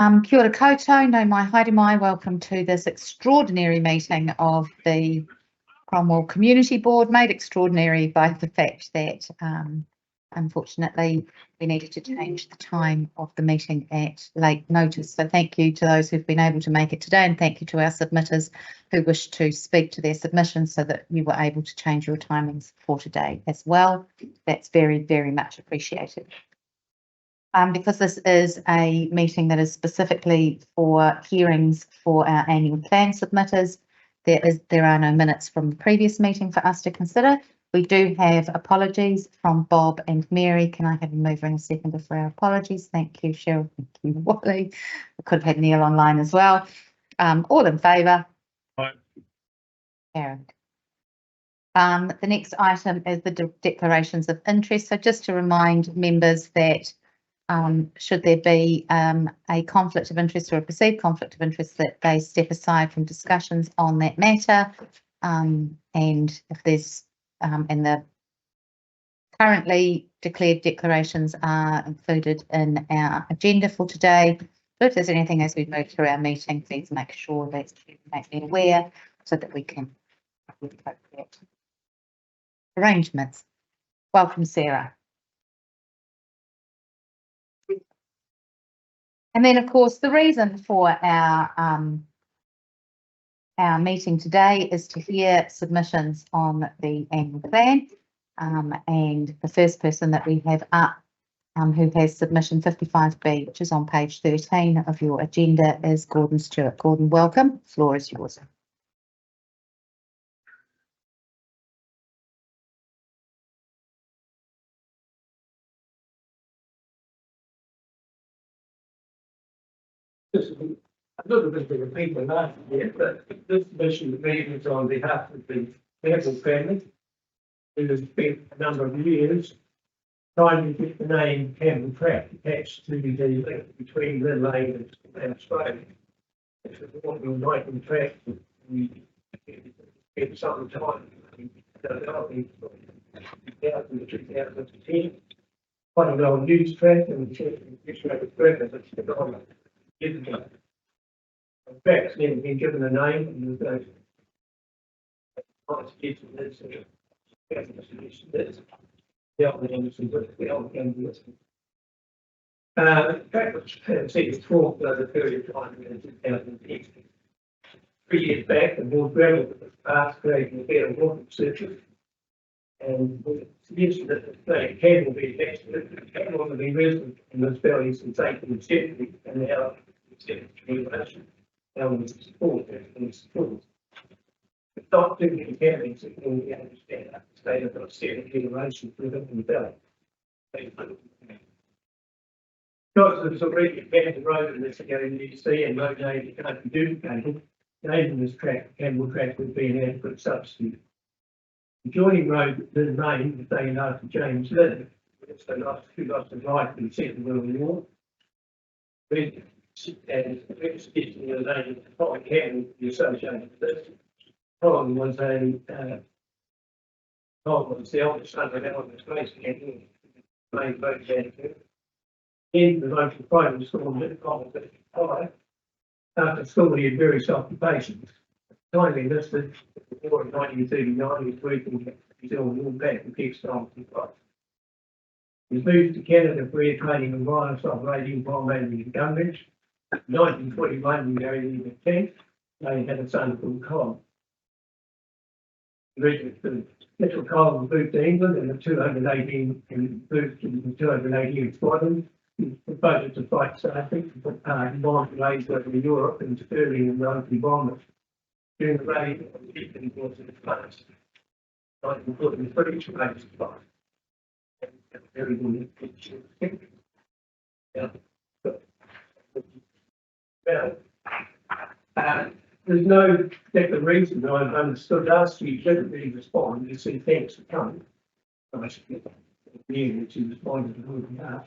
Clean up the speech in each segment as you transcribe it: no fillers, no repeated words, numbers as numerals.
Kia ora koutou, no mai haere mai, welcome to this extraordinary meeting of the Cromwell Community Board, made extraordinary by the fact that unfortunately we needed to change the time of the meeting at late notice. So thank you to those who've been able to make it today, and thank you to our submitters who wish to speak to their submissions so that you were able to change your timings for today as well. That's very, very much appreciated. Because this is a meeting that is specifically for hearings for our annual plan submitters, there are no minutes from the previous meeting for us to consider. We do have apologies from Bob and Mary. Can I have a mover and a seconder for our apologies? Thank you, Cheryl. Thank you, Wally. We could have had Neil online as well. All in favour? Aye. Carried. The next item is the declarations of interest. So just to remind members that should there be a conflict of interest or a perceived conflict of interest, that they step aside from discussions on that matter. And if there's and the currently declared declarations are included in our agenda for today. But if there's anything as we move through our meeting, please make sure that you make me aware so that we can have appropriate arrangements. Welcome, Sarah. And then, of course, the reason for our meeting today is to hear submissions on the annual plan. And the first person that we have up who has submission 55B, which is on page 13 of your agenda, is Gordon Stewart. Gordon, welcome. The floor is yours. This is a little bit of a paper last year, but this mission is on behalf of the Campbell family. It has been a number of years trying to get the name Campbell Track attached to the link between the lane and Australia. It's a important Viking track that we get some time developing from 2000 to 2010. Quite an old news track, and the it's developed. In fact, it's never been given a name, and there's no track was it's talked over a period of time in 2010. 3 years back, the board granted the past creating a better water surface, and we suggested that the flag can be attached to it. It can also be resident in this valley since 1870, and now regulation elements of support and support. It's not doing counties that can understand that the state of the state generation for the valley. Because there's already a better road in this NEC and no name can't be duplicated, naming this track, Campbell Track, would be an adequate substitute. The joining road is named the day after James Lynn, who lost his life in the Second World War. And it's the name of the Campbell be associated with this. Colin was the eldest son of Elvis Grace Campbell, main vote manager. In the local primary school at Colin 55, after school he had various occupations. Finally listed before in 1939, he was working at New Zealand Wool Bank and textile supplies. He moved to Canada for air training and wireless operating while mainly in Gunridge. In 1921, he married in the 10th. They had a son called Colin. Little Colin was moved to England in the 218 and moved to the 218 Squadron. He was promoted to fight safely to put part in bomb raids over Europe and early in Rotary bombers. During the raid, he was in the place. 1940, the British raids flight. Very good picture. There's no particular reason that I've understood last year. You didn't really respond. You said thanks for coming. I should get that which you responded to who we are.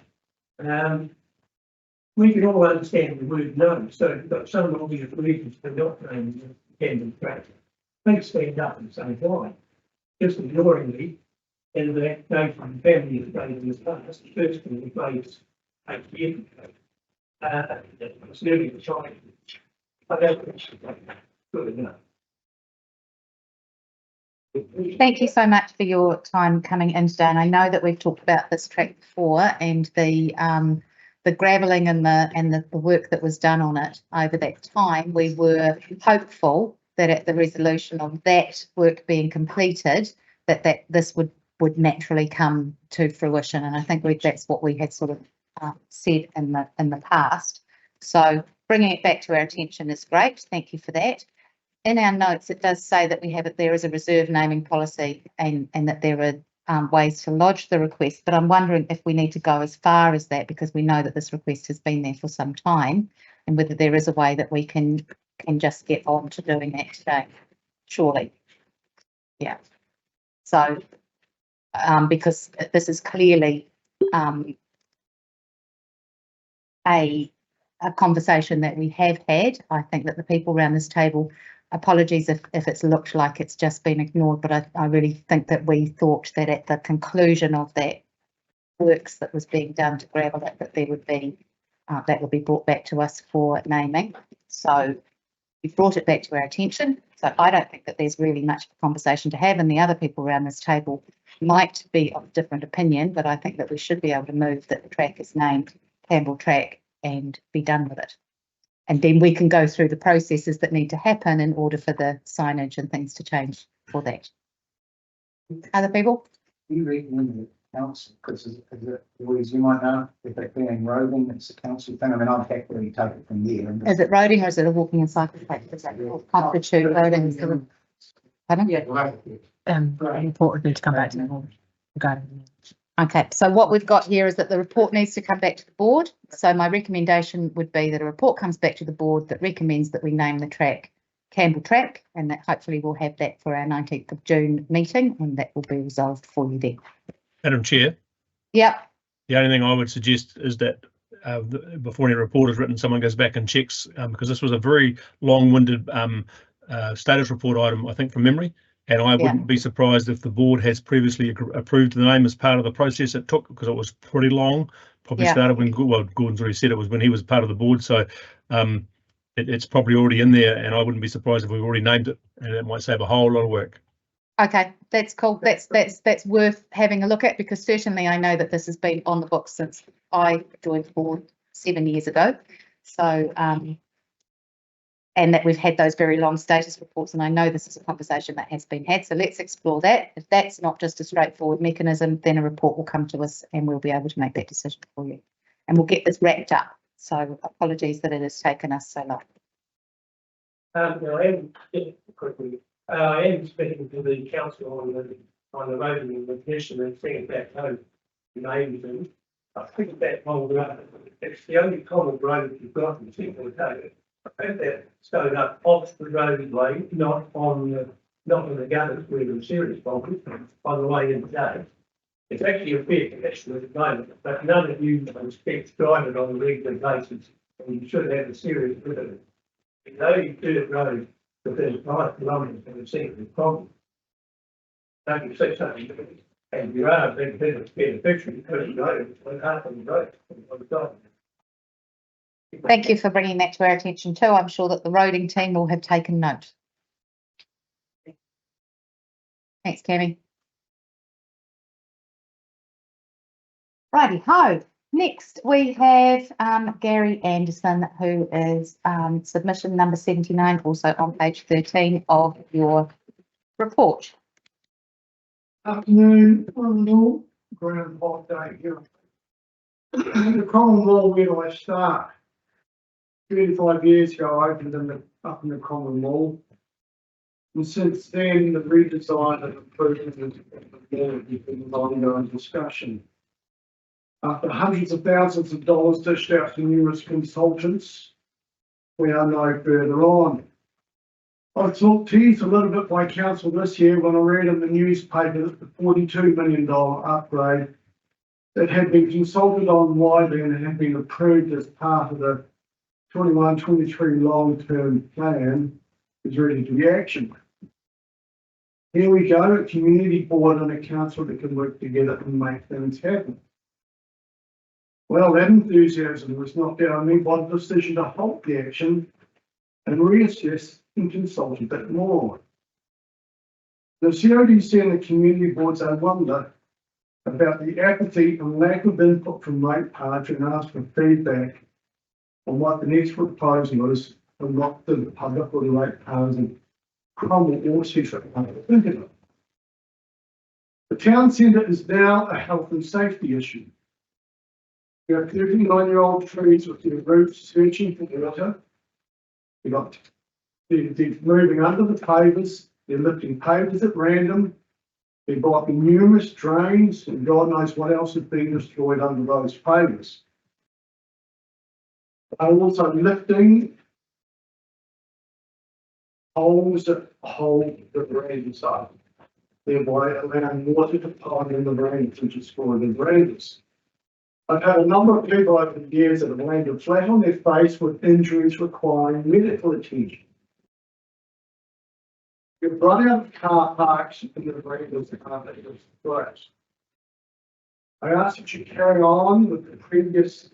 We can all understand the word no, so you've got some obvious reasons for not naming the Campbell Track. Please stand up and say why. Just ignoringly, and that nation family has made in the past, the first one was made 8 years ago. It's nearly the time. I don't think it's good enough. Thank you so much for your time coming in today. And I know that we've talked about this track before and the gravelling and the work that was done on it over that time. We were hopeful that at the resolution of that work being completed, that this would naturally come to fruition. And I think that's what we had sort of said in the past. So bringing it back to our attention is great. Thank you for that. In our notes, it does say that there is a reserve naming policy and that there are ways to lodge the request, but I'm wondering if we need to go as far as that, because we know that this request has been there for some time, and whether there is a way that we can just get on to doing that today. Surely. Yeah. So, because this is clearly a conversation that we have had. I think that the people around this table, apologies if it's looked like it's just been ignored, but I really think that we thought that at the conclusion of that works that was being done to gravel it, that there would be that would be brought back to us for naming. So we've brought it back to our attention. So I don't think that there's really much of a conversation to have, and the other people around this table might be of a different opinion, but I think that we should be able to move that the track is named Campbell Track and be done with it. And then we can go through the processes that need to happen in order for the signage and things to change for that. Other people? You recommend the council, because as you might know, if they're being roving, it's a council thing. I mean, I'd happily take it from there. Is it roading or is it a walking and cycling track? Is that constitute roading? Pardon? Yeah. Report would need to come back to the board. Okay, so what we've got here is that the report needs to come back to the board. So my recommendation would be that a report comes back to the board that recommends that we name the track Campbell Track, and that hopefully we'll have that for our 19th of June meeting, and that will be resolved for you then. Madam Chair, Yep. the only thing I would suggest is that before any report is written, someone goes back and checks, because this was a very long-winded status report item, I think, from memory. And I wouldn't be surprised if the board has previously approved the name as part of the process it took, because it was pretty long. Probably started when, well, Gordon's already said it was when he was part of the board. So it's probably already in there, and I wouldn't be surprised if we've already named it, and it might save a whole lot of work. Okay, that's cool. That's worth having a look at, because certainly I know that this has been on the books since I joined the board 7 years ago. So and that we've had those very long status reports, and I know this is a conversation that has been had. So let's explore that. If that's not just a straightforward mechanism, then a report will come to us and we'll be able to make that decision for you. And we'll get this wrapped up. So apologies that it has taken us so long. I am speaking to the council on the road and the commission and seeing that home names, and I think that whole road, it's the only common road you've got in Temple Code. I think that stowed up off the roadway, not on the gutters where the serious problems, on the way in today. It's actually a fair condition at the moment, but none of you expect drive it on a regular basis, and you should have a serious bit of it. It's only dirt road within 5 kilometres of the centre of the problem. Don't you see something? And you are a big beneficiary because you know it's half on the road on the top. Thank you for bringing that to our attention too. I'm sure that the roading team will have taken note. Thanks, Cammy. Righty ho. Next we have Gary Anderson, who is submission number 79, also on page 13 of your report. Afternoon, all ground hot day here. The Cromwell, where do I start? 35 years ago, I opened up in the Cromwell, and since then, the redesign and improvement of the mall has been an ongoing discussion. After hundreds of thousands of dollars dished out to numerous consultants, we are no further on. I was talked teased a little bit by council this year when I read in the newspaper that the $42 million upgrade that had been consulted on widely and had been approved as part of the 21-23 long-term plan is ready to be actioned. Here we go, a community board and a council that can work together and make things happen. Well, that enthusiasm was knocked down me by the decision to halt the action and reassess and consult a bit more. The CODC and the community boards, I wonder about the apathy and lack of input from ratepayers and ask for feedback on what the next proposal is and what the public or the ratepayers and Cromwell or Cecil are thinking of. The town centre is now a health and safety issue. We have 39-year-old trees with their roots searching for water. They're moving under the pavers, they're lifting pavers at random, they're blocking numerous drains, and God knows what else has been destroyed under those pavers. They're also lifting holes that hold the drains up, thereby allowing water to pile in the drains and destroy the drains. I've had a number of people over the years that have landed flat on their face with injuries requiring medical attention. You've run out of car parks in the drains and can't let this place. I ask that you carry on with the previous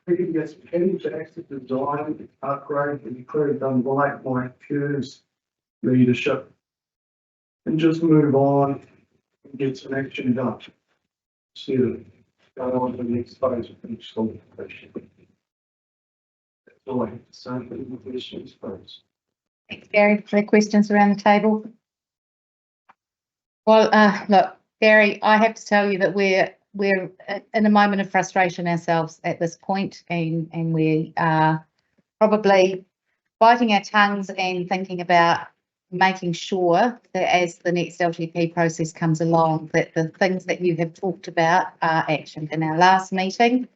penny jacks design upgrade that you could have done by Mike Pure's leadership and just move on and get some action done. See you. Go on to the next phase of each solicitation. That's all I have to say for the questions, please. Thanks, Gary. For the questions around the table. Well, look, Gary, I have to tell you that we're in a moment of frustration ourselves at this point, and we are probably biting our tongues and thinking about making sure that as the next LTP process comes along, that the things that you have talked about are actioned. In our last meeting,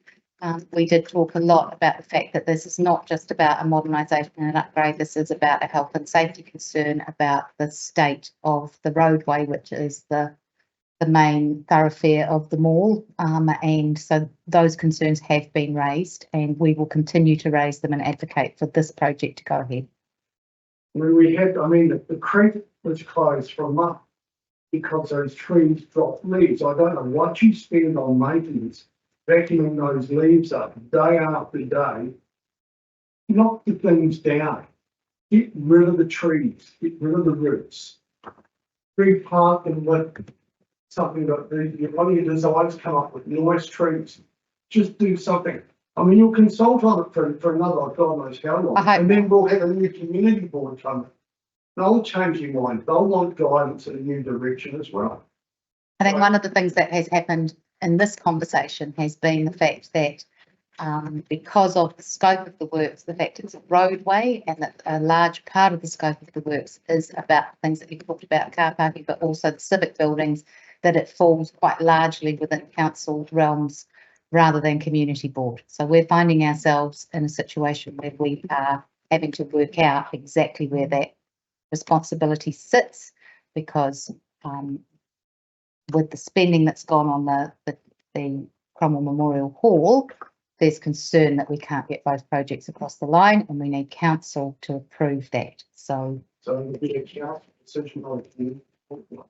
we did talk a lot about the fact that this is not just about a modernisation and an upgrade, this is about a health and safety concern about the state of the roadway, which is the main thoroughfare of the mall, and so those concerns have been raised, and we will continue to raise them and advocate for this project to go ahead. We had, the creek was closed for a month because those trees dropped leaves. I don't know what you spend on maintenance, vacuuming those leaves up day after day. Knock the things down. Get rid of the trees. Get rid of the roots. Replant them with something that one of your designs come up with nice trees. Just do something. You'll consult on it for another, God knows how long. And then we'll have a new community board come in. They'll change your mind. They'll want guidance in a new direction as well. I think one of the things that has happened in this conversation has been the fact that because of the scope of the works, the fact it's a roadway and that a large part of the scope of the works is about things that you talked about, car parking, but also the civic buildings, that it falls quite largely within council realms rather than community board. So we're finding ourselves in a situation where we are having to work out exactly where that responsibility sits, because with the spending that's gone on the Cromwell Memorial Hall, there's concern that we can't get both projects across the line, and we need council to approve that. So it'll be a council decision on it.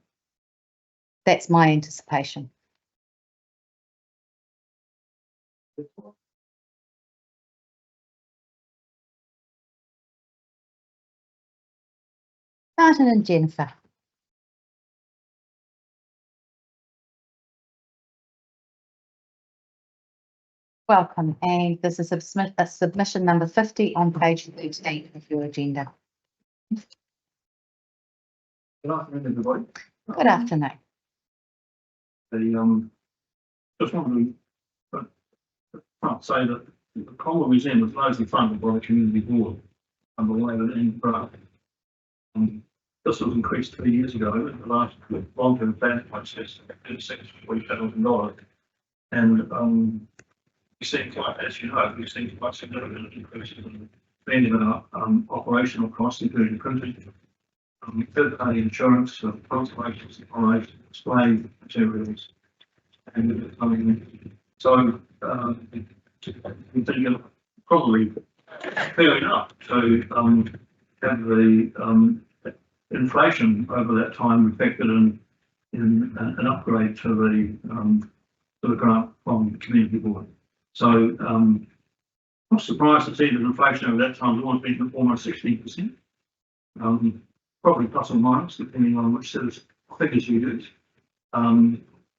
that's my anticipation. Martin and Jennifer. Welcome, and this is a submission number 50 on page 13 of your agenda. Good afternoon, everybody. Good afternoon. Just wanted to say that the Cromwell Museum was largely funded by the community board under the way of an grant. This was increased 2 years ago in the last long-term planning process to $40,000, and we see quite, as you know, we've seen quite significant increases in spending on operational costs, including printing, third-party insurance, conservation supplies, display materials, and so we think probably fair enough to have the inflation over that time reflected in an upgrade to the grant from the community board. So I'm surprised to see that inflation over that time has almost been almost 16%. Probably plus or minus, depending on which set of figures you use.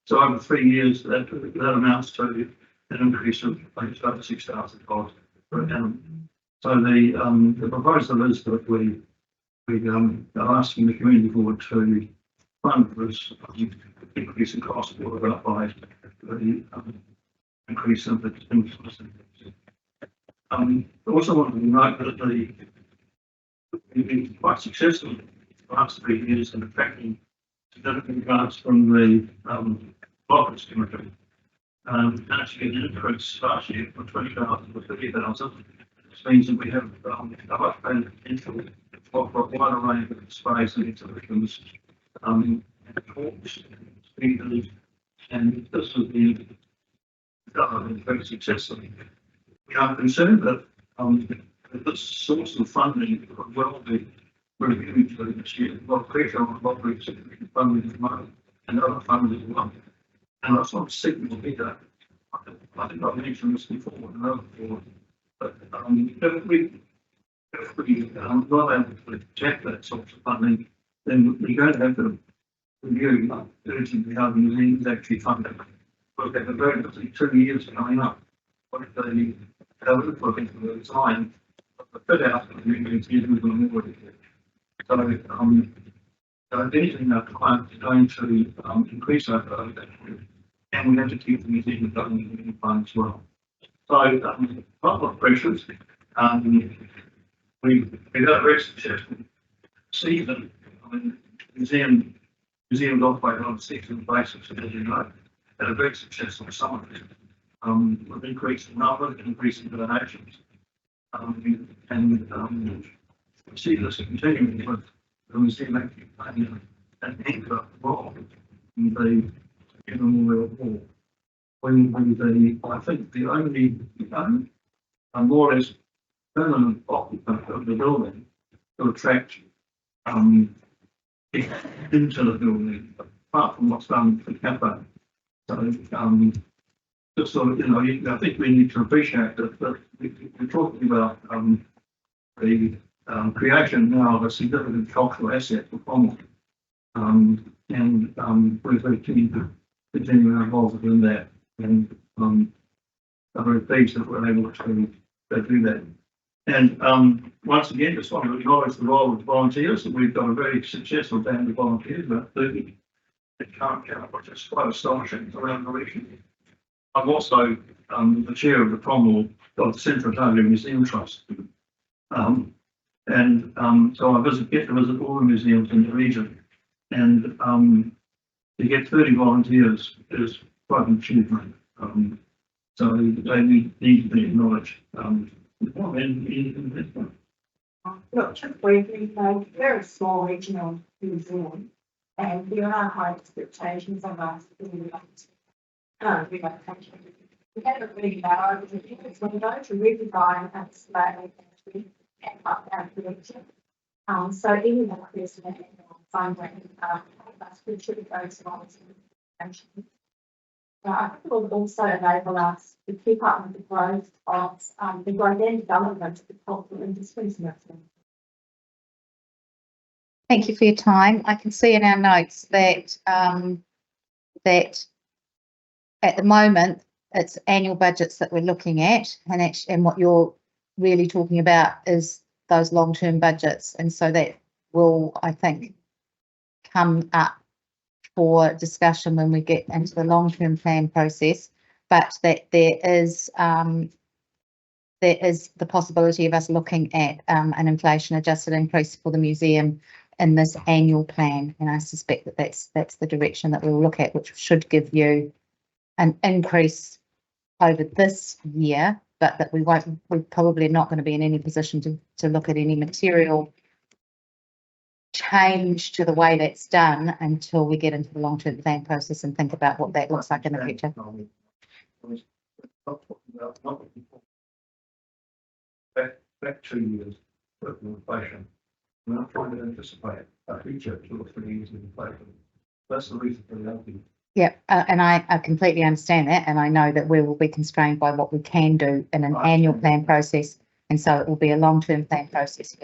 So over 3 years, that amounts to an increase of just over $6,000 per annum. So the proposal is that we are asking the community board to fund this increase in cost brought about by the increase in the influence. I also wanted to note that we've been quite successful in the last 3 years in attracting significant grants from the Office Committee. Actually, an increase last year from 20,000 to 30,000. This means that we have a much better potential for a wider range of displays and exhibitions, talks, speakers, and this has been done very successfully. We are concerned that this source of funding could well be reviewed for this year. A lot of pressure on a lot of significant funding at the moment and other funding as well. And I sort of signal here, I think I've mentioned this before, but if we not able to tap that sort of funding, then we're going to have to review urgently how the museum is actually funded. We've got a very busy 2 years coming up. What if they have input into the design of the fit out of the museum and more? So, if anything, our client is going to increase our budget, and we have to keep the museum going in the fund as well. So, a lot of pressures. We've got a very successful season. I mean, museums operate on a seasonal basis, as you know, at a very successful summer. With increasing numbers, increasing donations, and we see this continuing with the museum actually playing an anchor role in the Memorial Hall. I think the only more or less permanent occupant of the building to attract into the building, apart from what's done for the cafe. So just sort of, I think we need to appreciate that we're talking about the creation now of a significant cultural asset for Cromwell. And we're very keen to continue our involvement in that, and I'm very pleased that we're able to do that. And once again, just want to acknowledge the role of the volunteers. We've got a very successful band of volunteers, about 30 that can't count, which is quite astonishing around the region. I'm also the chair of the Cromwell of the Central Italia Museum Trust. So I get to visit all the museums in the region, and to get 30 volunteers is quite an achievement. So they need to be acknowledged. Look, just briefly, we're a small regional museum, and there are high expectations of us. We have a really narrow window to redesign and display and up our collection. So even the investment in funding us contribute those volunteers. I think it will also enable us to keep up with the growth of the growth and development of the cultural industries. Thank you for your time. I can see in our notes that that at the moment it's annual budgets that we're looking at, and what you're really talking about is those long-term budgets, and so that will, I think, come up for discussion when we get into the long-term plan process, but that there is the possibility of us looking at an inflation-adjusted increase for the museum in this annual plan, and I suspect that that's the direction that we'll look at, which should give you an increase over this year, but that we're probably not going to be in any position to look at any material change to the way that's done until we get into the long-term plan process and think about what that looks like in the future. Back 2 years of inflation. We're not trying to anticipate a future 2 or 3 years of inflation. That's the reason for the LP Yeah, and I completely understand that, and I know that we will be constrained by what we can do in an annual plan process, and so it will be a long-term plan process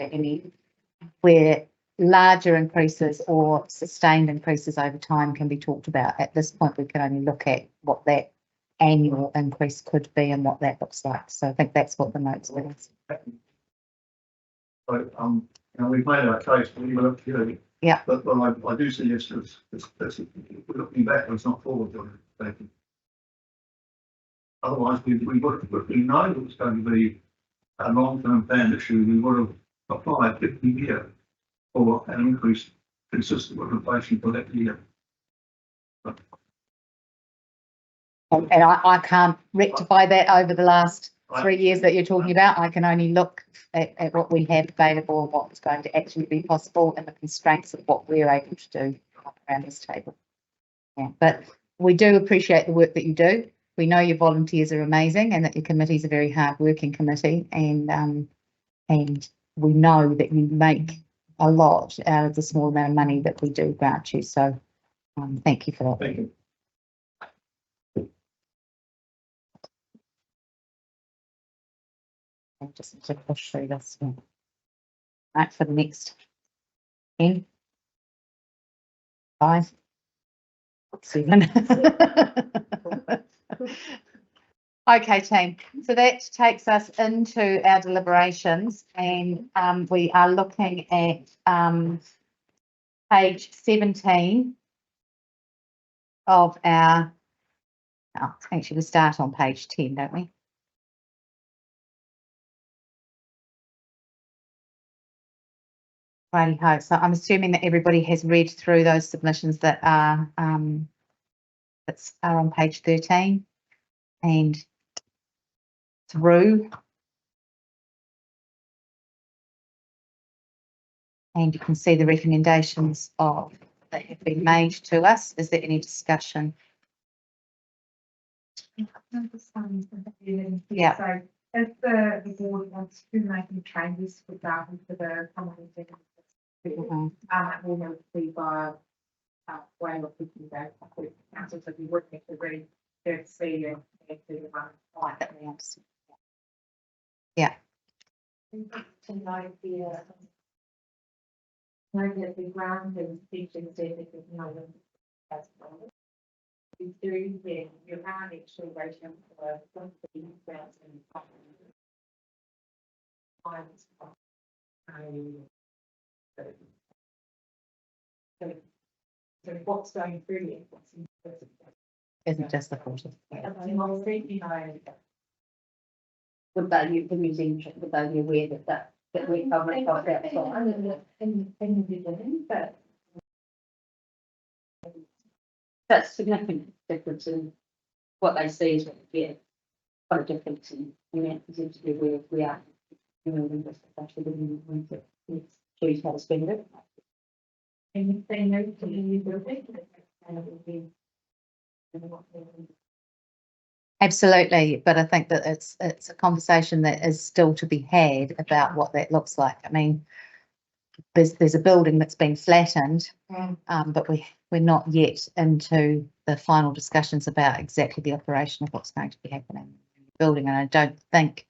where larger increases or sustained increases over time can be talked about. At this point, we can only look at what that annual increase could be and what that looks like. So I think that's what the notes are. So, we've made our case, but we will have Yeah. But I do see this as, we're looking backwards, not forward. Otherwise, we would, if we know it was going to be a long-term plan issue, we would have applied 50 year for an increase consistent with inflation for that year. And I can't rectify that over the last 3 years that you're talking about. I can only look at what we have available and what's going to actually be possible and the constraints of what we're able to do around this table. Yeah, but we do appreciate the work that you do. We know your volunteers are amazing and that your committee is a very hard working committee, and we know that you make a lot out of the small amount of money that we do grant you. So thank you for that. Thank you. Just to push through this one. Right, for the next 10, 5, 7. Okay, team. So that takes us into our deliberations, and we are looking at page 17 of our. Oh, actually, we start on page 10, don't we? Righty-ho. So I'm assuming that everybody has read through those submissions that are on page 13 and through. And you can see the recommendations that have been made to us. Is there any discussion? Yeah. So if the board wants to make any changes, for example, for the common that will have to be by way of thinking about council, so we would have to read the C and the Like that we understand. Yeah. to know that the ground and features that no as well. You do, yeah, you are actually waiting for something grounds and so what's going through it? Isn't just the 40. Would they be aware that we cover it off that side? In the beginning, but That's significant difference in what they see is what we get. Quite a difference in that essentially where we are. You know, when it's choose how to spend it. and if they know to use their and it will be. Absolutely, but I think that it's a conversation that is still to be had about what that looks like. I mean, there's a building that's been flattened, but we're not yet into the final discussions about exactly the operation of what's going to be happening in the building, and I don't think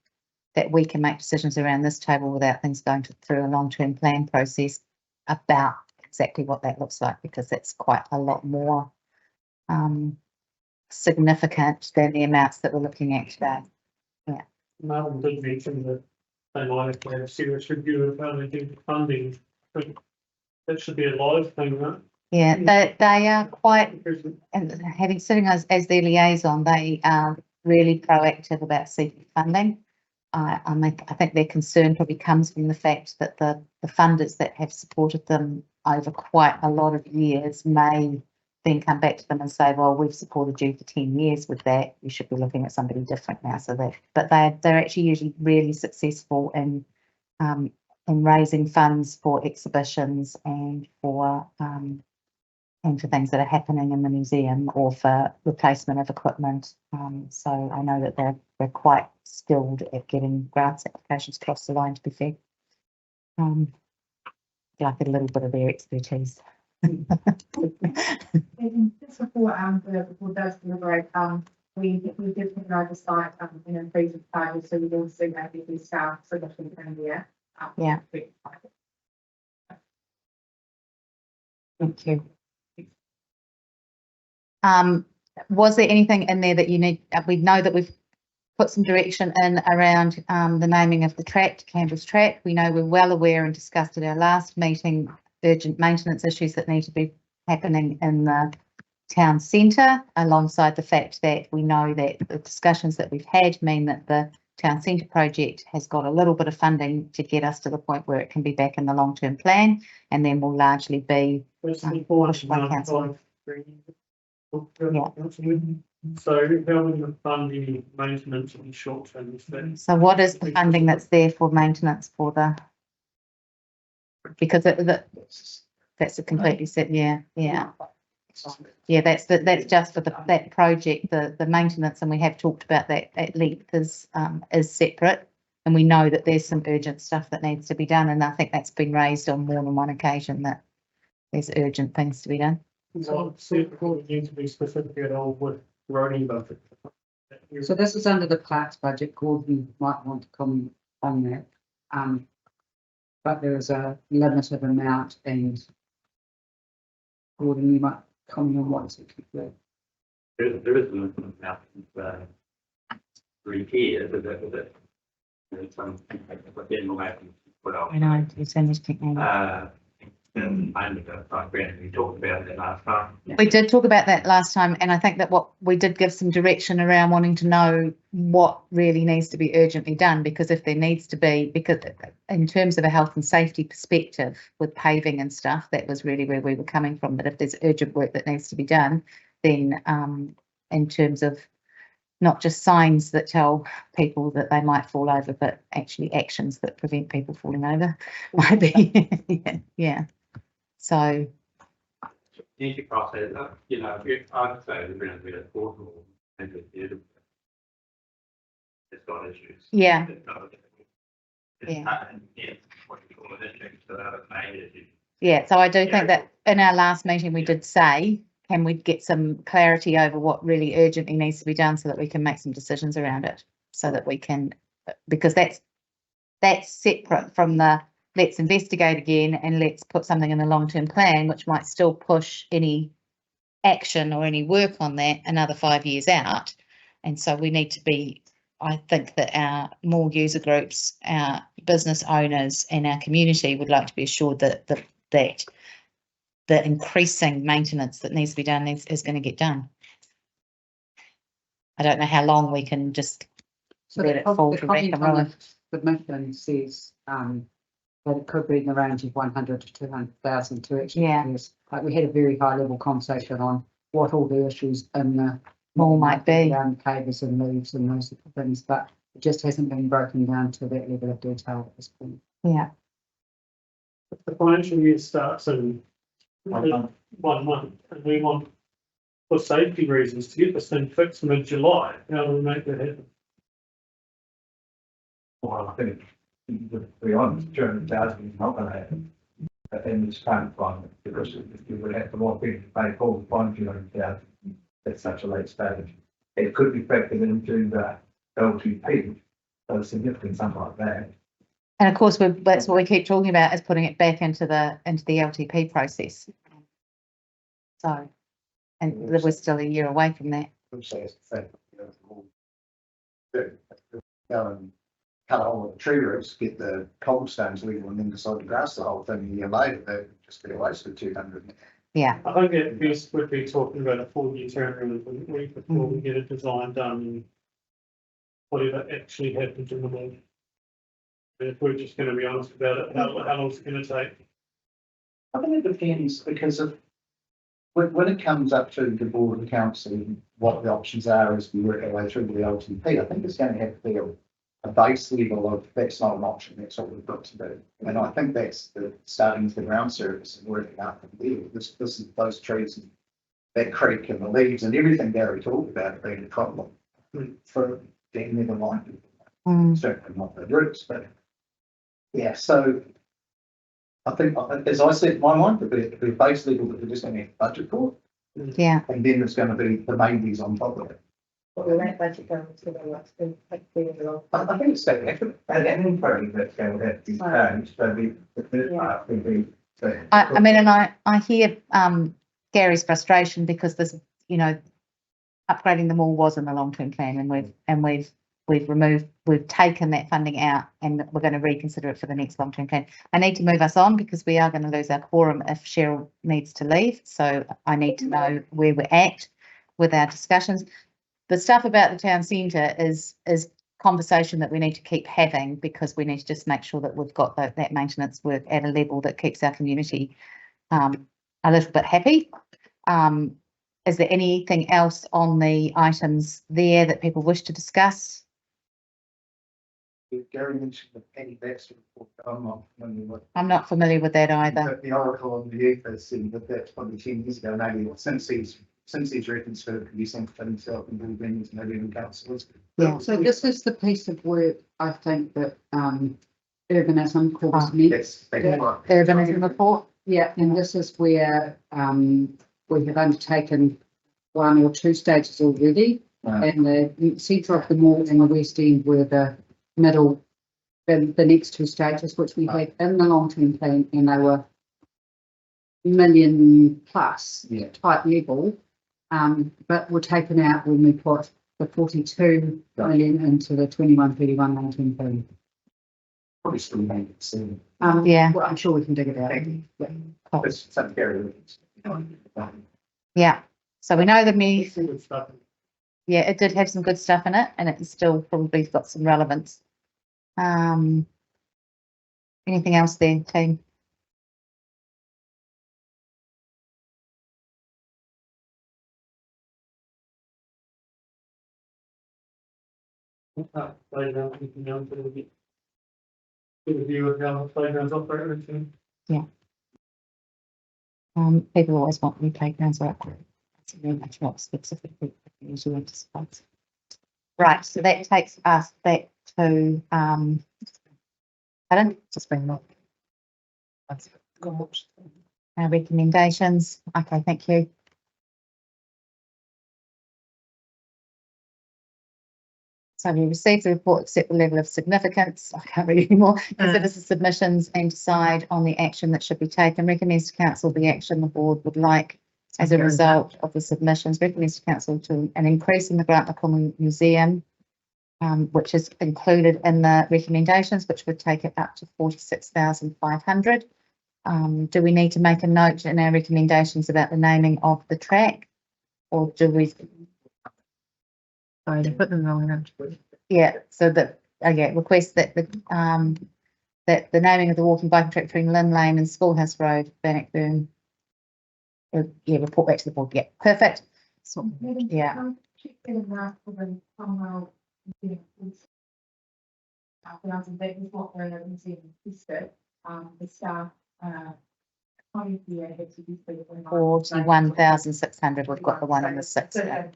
that we can make decisions around this table without things going through a long-term plan process about exactly what that looks like, because that's quite a lot more significant than the amounts that we're looking at today. Yeah. Malcolm did mention that they might have to have a serious review of how they do funding, but that should be a live thing, right? Yeah, they are quite, and having sitting as their liaison, they are really proactive about seeking funding. I think their concern probably comes from the fact that the funders that have supported them over quite a lot of years may then come back to them and say, well, we've supported you for 10 years with that, you should be looking at somebody different now. So but they're actually usually really successful in raising funds for exhibitions and for things that are happening in the museum or for replacement of equipment. So I know that they're quite skilled at getting grants applications across the line, to be fair. Like a little bit of their expertise. Just before, the board does deliberate, we did put an oversight, in a freezer table, so we've also maybe we staff, so that we can, yeah. Yeah. Thank you. Was there anything in there that you need, we know that we've put some direction in around the naming of the track, Campbell's Track. We know we're well aware and discussed at our last meeting, urgent maintenance issues that need to be happening in the town centre, alongside the fact that we know that the discussions that we've had mean that the town centre project has got a little bit of funding to get us to the point where it can be back in the long-term plan, and then will largely be pushed by council. Yeah. So how will you fund any maintenance and short-term things? So what is the funding that's there for maintenance for the? Because that's a completely set, yeah. Yeah, that's just for that project, the maintenance, and we have talked about that at length is separate, and we know that there's some urgent stuff that needs to be done, and I think that's been raised on more than one occasion that there's urgent things to be done. So it needs to be specific at all with roading budget. So this is under the clerk's budget. Gordon might want to comment on that. But there is a limited amount, and Gordon, you might comment on what's it. There is a limited amount of repair that some general happens put up. I know, it's in this technology. And we talked about that last time. We did talk about that last time, and I think that what we did give some direction around wanting to know what really needs to be urgently done, because if there needs to be, because in terms of a health and safety perspective with paving and stuff, that was really where we were coming from, that if there's urgent work that needs to be done, then in terms of not just signs that tell people that they might fall over, but actually actions that prevent people falling over might be, yeah. So. Need to cross it up, you know, I'd say the ground bit of portable and it's got issues. Yeah. Yeah, so I do think that in our last meeting we did say, can we get some clarity over what really urgently needs to be done so that we can make some decisions around it, so that we can, because that's separate from the let's investigate again and let's put something in the long-term plan, which might still push any action or any work on that another 5 years out. And so we need to be, I think that our more user groups, our business owners and our community would like to be assured that the increasing maintenance that needs to be done is going to get done. I don't know how long we can just let it fall to wreck and ruin. The mission says that it could be in the range of 100 to 200,000 to actually. Yeah. Like we had a very high level conversation on what all the issues in the Mall might be around cavers and leaves and those sort of things, but it just hasn't been broken down to that level of detail at this point. Yeah. The financial year starts in 1 month, and we want, for safety reasons, to get this thing fixed mid-July. How do we make that happen? Well, I think, to be honest, 200,000 is not going to happen in this current climate, because you would have to walk in to pay full to find 200,000 at such a late stage. It could be factored into the LTP, so a significant sum like that. And of course, that's what we keep talking about, is putting it back into the LTP process. So, and we're still a year away from that. Go and cut a hole in the tree roots, get the cobblestones level, and then decide to grass the whole thing a year later. That would just be a waste of 200. Yeah. I think at best we'd be talking about a 4-year turnaround before we get a design done and whatever actually happens in the mall. If we're just going to be honest about it, how long is it going to take? I think it depends, because of when it comes up to the board and council, what the options are as we work our way through the LTP, I think it's going to have to be a base level of that's not an option, that's what we've got to do. And I think that's the starting with the ground surface and working up from there. This is those trees and that creek and the leaves and everything Gary talked about being a problem for them, never mind. Certainly not the roots, but yeah, so I think, as I said, in my mind, it'll be a base level that we're just going to have budget for, Yeah, and then there's going to be the maybes on top of it. Will that budget go to the last thing? I think it's going to have to, and inquiry that's going to have to be changed, so the first part will be. I mean, and I hear Gary's frustration because there's, you know, upgrading the mall was in the long-term plan, and we've taken that funding out, and we're going to reconsider it for the next long-term plan. I need to move us on because we are going to lose our quorum if Cheryl needs to leave. So I need to know where we're at with our discussions. The stuff about the town centre is conversation that we need to keep having, because we need to just make sure that we've got that maintenance work at a level that keeps our community a little bit happy. Is there anything else on the items there that people wish to discuss? Gary mentioned the Penny Baxter report, but I'm not familiar with. I'm not familiar with that either. The Oracle on the youth has seen that that's probably 10 years ago, maybe since he's reconsidered, could be sent to himself and do things, maybe even councillors. Yeah. So this is the piece of work, I think, that urbanism calls me. Yes, that's right. Urbanism report. Yeah, and this is where we have undertaken 1 or 2 stages already, and the centre of the mall and the west end were the middle, the next 2 stages, which we had in the long-term plan, and they were million plus type level, but were taken out when we put the 42 million into the 21-31 long-term plan. Probably still make it soon. Yeah. Well, I'm sure we can dig it out. It's something Gary. Yeah. So we know the yeah, it did have some good stuff in it, and it's still probably got some relevance. Anything else there, team? Playground, anything else that would be good review of how the playgrounds operate, everything. People always want new playgrounds or upgrade. That's very much what specifically usually anticipates. Right, so that takes us back to I don't just bring them up. Our recommendations. Okay, thank you. So we received the report, accept the level of significance. I can't read anymore. Consider the submissions and decide on the action that should be taken. Recommends to council the action the board would like as a result of the submissions. Recommends to council to an increase in the grant to Cromwell Museum, which is included in the recommendations, which would take it up to 46,500. Do we need to make a note in our recommendations about the naming of the track, or do we? Sorry, they put them wrong. Yeah, so that request that the naming of the walking bike track between Lynn Lane and Schoolhouse Road, Bannockburn. Report back to the board. Yeah, perfect. So, yeah. The staff 41,600. We've got the one on the 6th.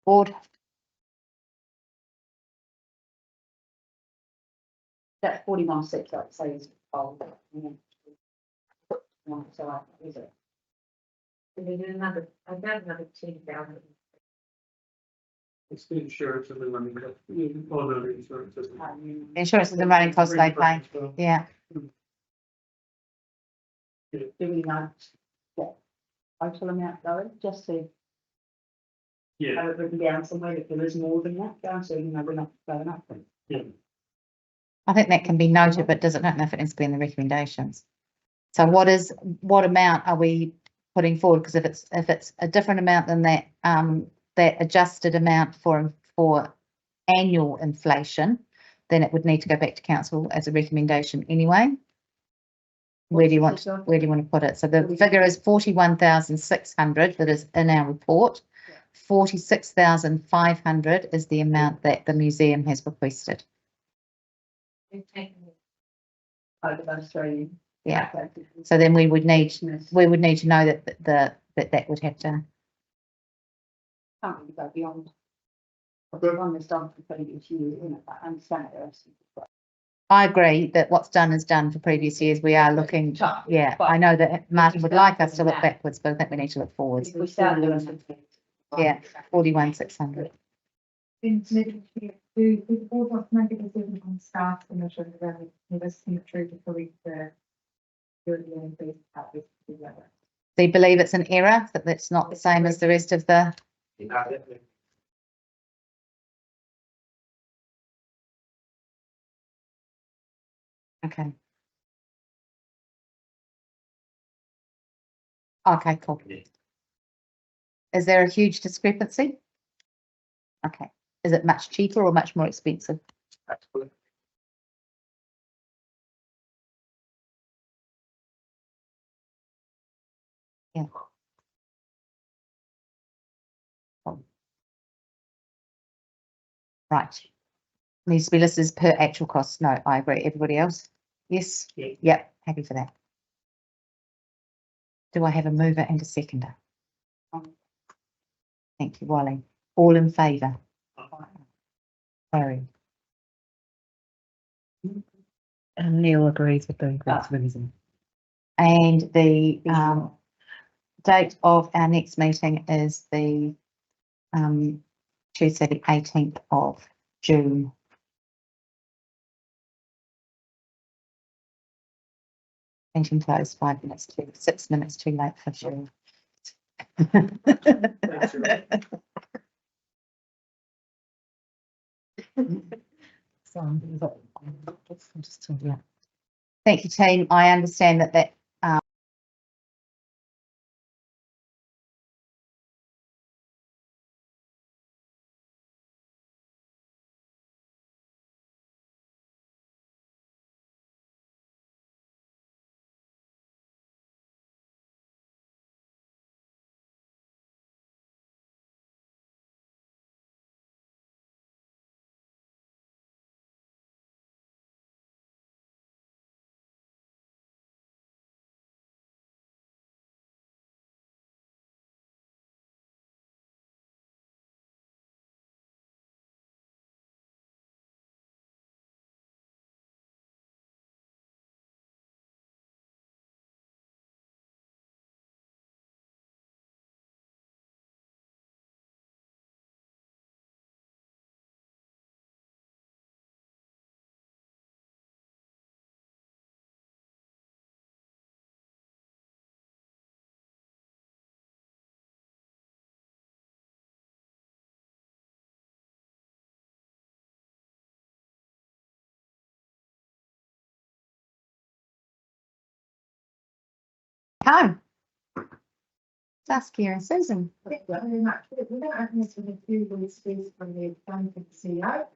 Board. That 41.6, I'd say is old. So is it? Another 10,000. It's the insurance and the money, all the insurance. Insurance is the running cost they pay. Yeah. Do we know what total amount though, just to have it written down somewhere if there is more than that, down so you know we're not going up. I think that can be noted, but doesn't know if it needs to be in the recommendations. So what amount are we putting forward? Because if it's a different amount than that, that adjusted amount for annual inflation, then it would need to go back to council as a recommendation anyway. Where do you want to put it? So the figure is 41,600 that is in our report. 46,500 is the amount that the museum has requested. Over those 3. Yeah. So then we would need to know that that would have to. Can't really go beyond. They're on this done for previous years, isn't it? I understand it. I agree that what's done is done for previous years. We are looking, yeah, I know that Martin would like us to look backwards, but I think we need to look forwards. We start doing something. Yeah, 41,600. Do the board want to make a decision on staff and measure the revenue, investing through to fully the European based practice together? Do you believe it's an error, that it's not the same as the rest of the? Okay. Okay, cool. Is there a huge discrepancy? Okay. Is it much cheaper or much more expensive? Yeah. Right. Needs to be listed as per actual costs. No, I agree. Everybody else? Yes? Yeah. Yep, happy for that. Do I have a mover and a seconder? Thank you, Wally. All in favour? Carried. And Neil agrees with the reason. And the date of our next meeting is the Tuesday, the 18th of June. Meeting closed 6 minutes too late for sure. Thank you, team. I understand that time. Saskia and Susan. Thank you very much. We don't have this with a few words from the accounting CEO.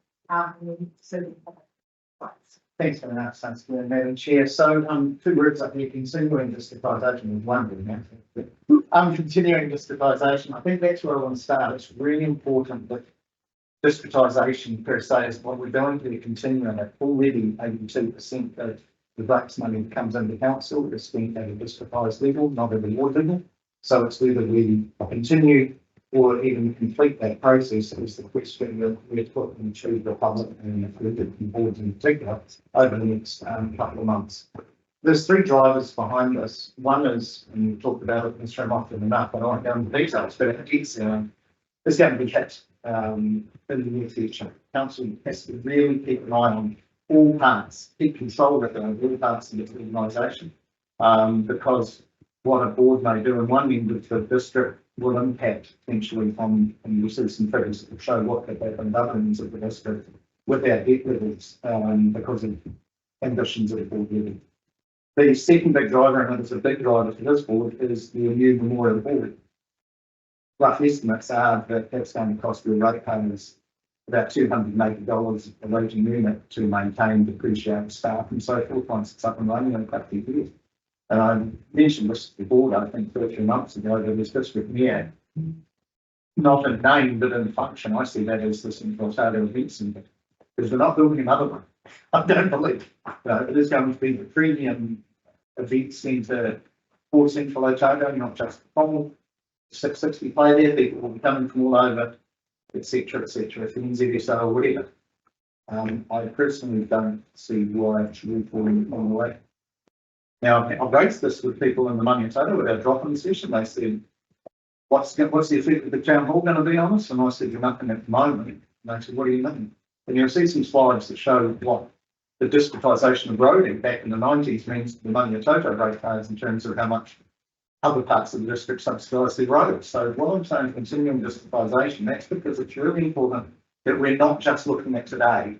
So. Thanks for that, Saskia, Madam Chair. So, 2 words up here, continuing justification is one word. Continuing justification, I think that's where I want to start. It's really important that justification per se is what we're going to be continuing at. Already 82% of the votes money that comes into council is spent at a justified level, not at a ward level. So it's whether we continue or even complete that process is the question that we're putting to the public and the boards in particular over the next couple of months. There's 3 drivers behind this. One is, and we've talked about it in this room often enough, I don't want to go into details, but it's going to be hit in the near future. Council has to really keep an eye on all parts, keep control of all parts of the organisation, because what a board may do in one end of the district will impact potentially on, and you'll see some figures that will show what could happen in other ends of the district with our debt levels because of ambitions at the board level. The second big driver, and it's a big driver for this board, is the new memorial board. Rough estimates are that that's going to cost the ratepayers about $280 a rating unit to maintain, depreciate staff and so forth once it's up and running in a couple of years. And I mentioned this to the board, I think 2 or 3 months ago, that this district near, not in name, but in function. I see that as the Central Australia Event Centre, because we're not building another one. I don't believe. It is going to be the premium event centre for Central Otago, not just Cromwell. 660 play there, people will be coming from all over, etc., etc., from NZSA or whatever. I personally don't see why it should be falling on the way. Now, I've raised this with people in the Money Total at our drop-in session. They said, what's the effect of the town hall going to be on us? And I said, you're nothing at the moment. And they said, what do you mean? And you'll see some slides that show what the distributisation of roading back in the 90s means to the Money Total ratepayers in terms of how much other parts of the district subsidise their roads. So what I'm saying, continuing distributisation, that's because it's really important that we're not just looking at today,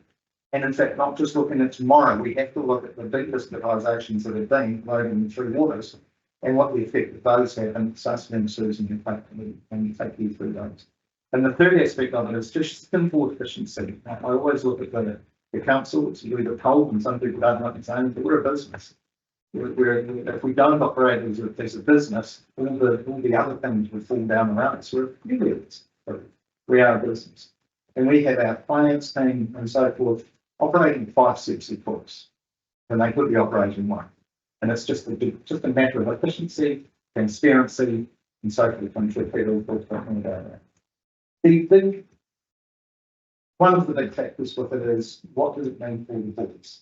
and in fact, not just looking at tomorrow. We have to look at the big distributisations that have been loading through waters and what the effect of those have, and Susan, Susan, and take you through those. And the third aspect of it is just simple efficiency. I always look at the council, it's really the cold, and some people don't like it saying, but we're a business. If we don't operate as a business, all the other things would fall down around us. We're idiots. We are a business. And we have our finance team and so forth operating 5 sets of books, and they could be operating one. And it's just a matter of efficiency, transparency, and so forth. I'm sure Peter will talk talking about that. One of the big factors with it is, what does it mean for the boards?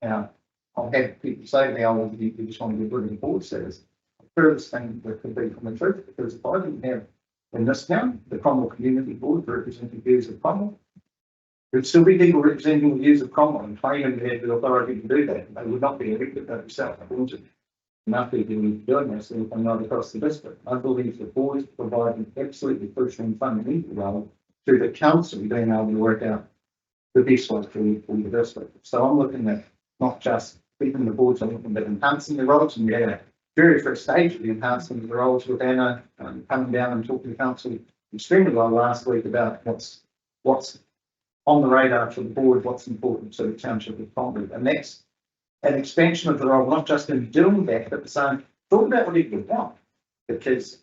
Now, I've had people say to me, oh, you just want to get rid of the board service. The furthest thing that could be from the truth, because if I didn't have in this town the Cromwell Community Board representing views of Cromwell, there'd still be people representing the views of Cromwell and claiming they had the authority to do that. They would not be elected themselves. Enough people doing this and right across the district. I believe the boards provide an absolutely crucial and fundamental role to the council being able to work out the best way for the district. So I'm looking at not just keeping the boards, I'm looking at enhancing the roles, and we had a very first stage of the enhancement of the roles with Anna coming down and talking to council extremely well last week about what's on the radar for the board, what's important to the township of Cromwell, and that's an expansion of the role, not just in doing that, but saying, talk about what you want, because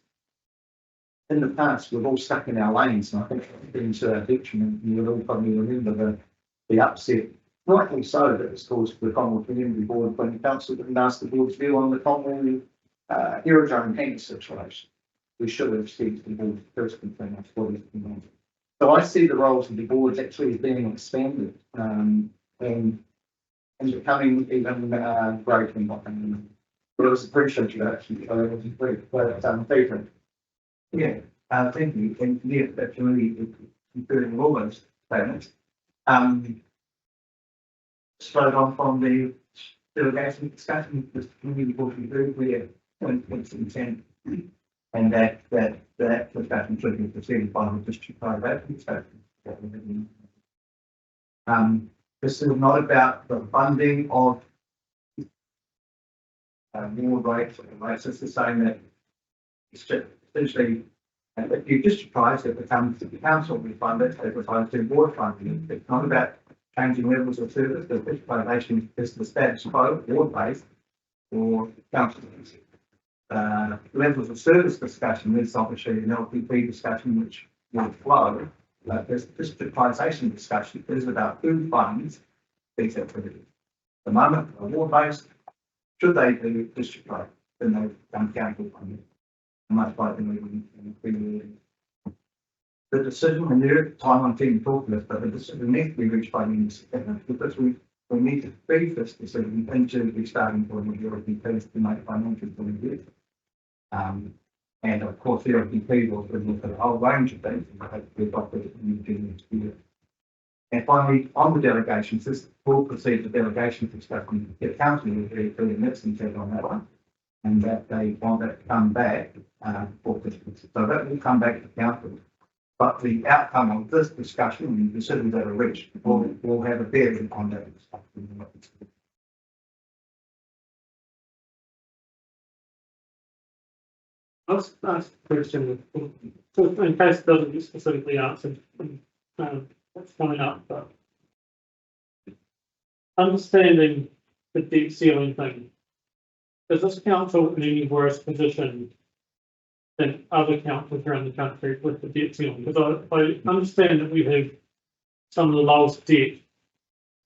in the past we've all stuck in our lanes, and I think it's been to our detriment. You would all probably remember the upset, rightly so, that was caused for the Cromwell Community Board when the council didn't ask the board's view on the Cromwell aerodrome hangar situation. We should have said to the board first and foremost what is going on. So I see the roles of the boards actually being expanded and becoming even greater and not. But it was a brief introduction, so it was brief, but favorite. Yeah, thank you. And yeah, that's really including all those statements. Straight on from the delegation discussion, this community will be very clear when it's intent, and that discussion should be proceeded by the district private discussion. This is not about the funding of more rates or rates. It's the same that it's just essentially, if you district price, it becomes the council will fund it, as opposed to board funding. It's not about changing levels of service. The distributisation is the status quo, board based, or council. Levels of service discussion is obviously an LPP discussion which will flow. This distributisation discussion is about who funds these activities. At the moment, a board based, should they be distributed, then they become council funding. Much like the decision, and there is time on team to talk to this, but the decision needs to be reached by the end of September, because we need to feed this decision into the starting point of the LPPs to make financial reviews. And of course, the LPP will look at a whole range of things, and hopefully adopt it in the next year. And finally, on the delegations, this will proceed to delegation discussion. The council will be clear in its intent on that one, and that they want that to come back for this. So that will come back to the council. But the outcome of this discussion and the decisions that are reached will have a bearing on that discussion. I'll ask a question, so in case it doesn't get specifically answered, that's coming up, but understanding the debt ceiling thing, is this council in any worse position than other councils around the country with the debt ceiling? Because I understand that we have some of the lowest debt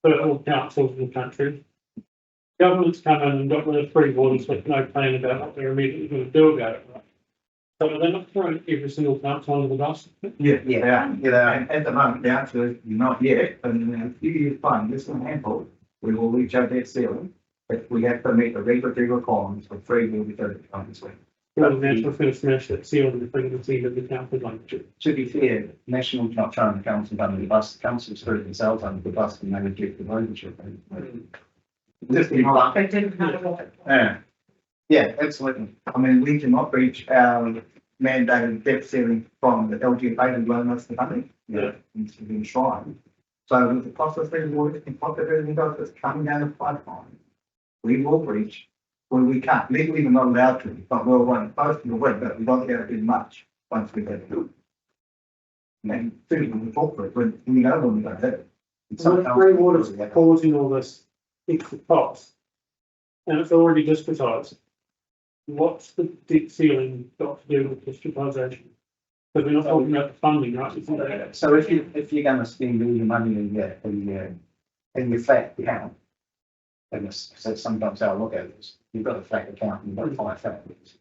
for all councils in the country. Government's come in and got rid of free waters with no plan about what they're immediately going to do about it. So they're not throwing every single council under the bus. Yeah, they are, and at the moment, the answer is not yet, and in a few years' time, this will happen. We will reach our debt ceiling, if we have to meet the regulatory requirements for free mortgage this way. Well, that's what's going to smash that seal and the frequency of the council like. To be fair, National's not throwing the council under the bus, the council's throwing themselves under the bus and they reject the ownership. Just be blunt. They didn't have a. Yeah. Yeah, absolutely. I mean, we cannot reach our mandated debt ceiling from the LGFA and loan us the money. Yeah. It's been enshrined. So with the cost of living water and cost of living dollars that's coming down the pipeline, we will reach where we can't, legally we're not allowed to, but we'll run close to the way, but we don't get to do much once we get to it. And then, certainly when we talk for it, when we know when we don't have it. So if rainwater's causing all this extra cost, and it's already distributised, what's the debt ceiling got to do with distributisation? Because we're not talking about the funding, right? It's not- So if you're going to spend all your money in your flat account, and so sometimes how I look at this, you've got a flat account and you've got 5 families.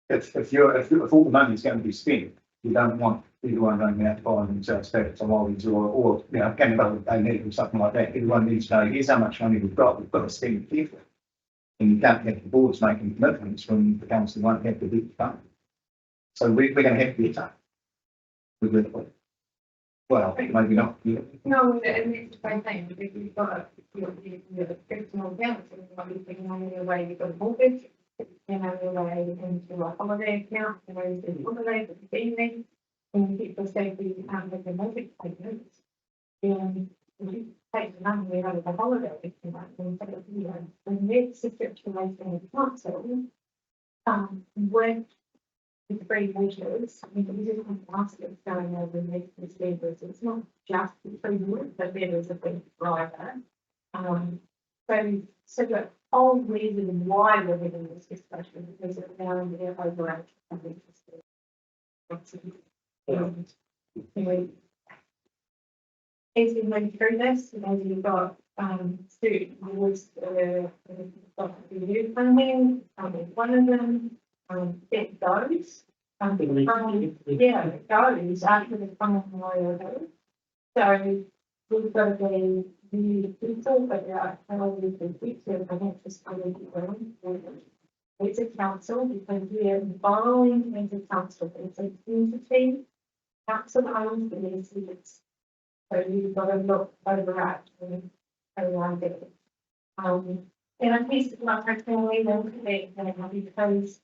If all the money is going to be spent, you don't want everyone going out to buy themselves packets of lollies or chemical they need or something like that. Everyone needs to know, here's how much money we've got to spend it carefully. And you can't have the boards making commitments when the council won't have to do the fund. So we're going to have to be tough. Well, maybe not. Yeah. No, and it's the same thing, because you've got your personal accounts, and you've got your money away, you've got a mortgage, you know, away into a holiday account, you know, you do holiday, but you've been there, and people say we with the mortgage payments. And you take the money out of the holiday account, and say, you know, the next situation in the council, when the free measures, I mean, we didn't have baskets going over the next standards, it's not just the free measures, but there is a big driver. So the whole reason why we're having this discussion is around their overarching interest. And, you know, as we went through this, you know, you've got certain awards review funding, one of them. It goes, yeah, it goes after the funding lawyer goes. So we've got to be really people, but how we can fix it, I think just really important. It's a council because we are borrowing as a council, it's an entity, council owns the entities. So you've got to look overarching around it. And I guess my personally, because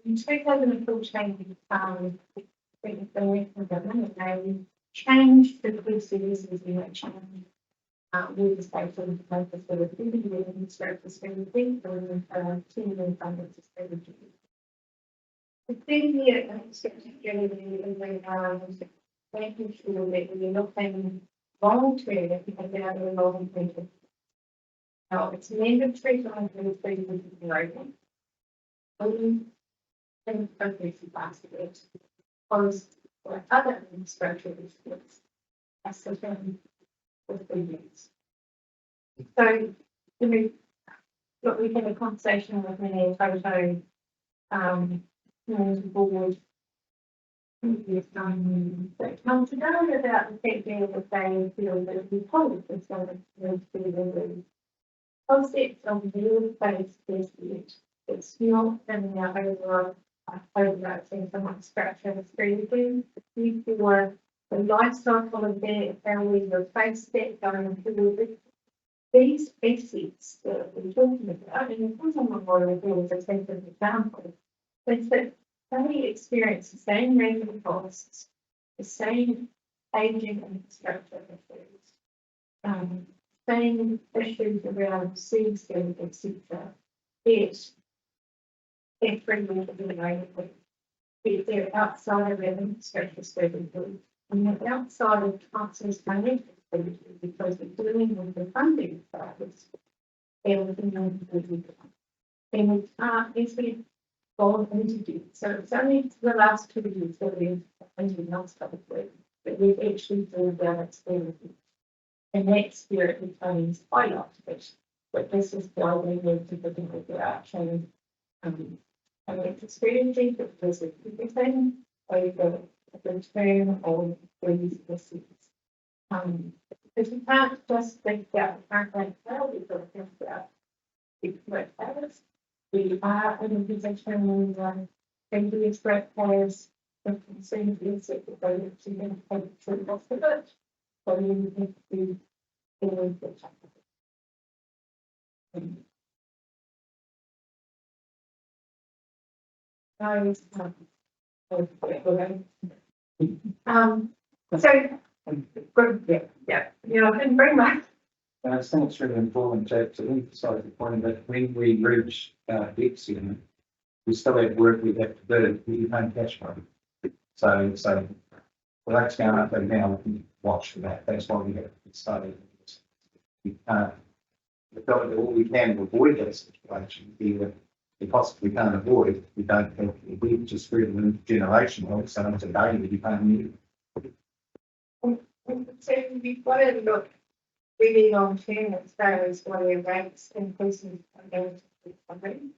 in 2014, the government they changed the police services in that change. With the state of the focus for the community and state for strategy and team funded strategy. The thing here, making sure that we're looking long term because they are long term. Now, it's mandatory to undertake the program. Only in countries last year, because for other administrative skills, as certain with the needs. So, you know, look, we had a conversation with many photo, board. Previous time, 6 months ago, about the fact that they feel that we told us that it's going to be the concept of real-based testing. It's not in our overarching someone structure strategy. For the life cycle of their families or face that going forward. These basics that we're talking about, and of course, I'm not going to do as a example, is that they experience the same rental costs, the same aging infrastructure issues, same issues around seed skills, etc. Yet, they're free to be available. Yet they're outside of their infrastructure strategy, and they're outside of council's financial strategy because they're dealing with the funding factors. Everything and we can't easily go into it. So it's only the last 2 years that we've not started with, but we've actually done that experience. And that spirit becomes quite optimistic. But this is why we need to begin with the action And it's a strategy that does everything over the term of these licenses. Because you can't just think that current sale, you've got to think that it's great players. We are in a position where previous great players have consumed this at the vote to them to the rest of it. So you need to be in the check. So, good, yeah, you know, and very much. And I think it's really important to emphasise the point that when we reach debt ceiling, we still have work we have to do, we don't cash flow. So well, that's going up and down, we can watch for that, that's why we have to study. We can't, we've got to do all we can to avoid that situation, either because we can't avoid, we don't have, we just spread the generation, like so today, we can't need. So we've got to look really long term as far as what our rates increases are going to be covering.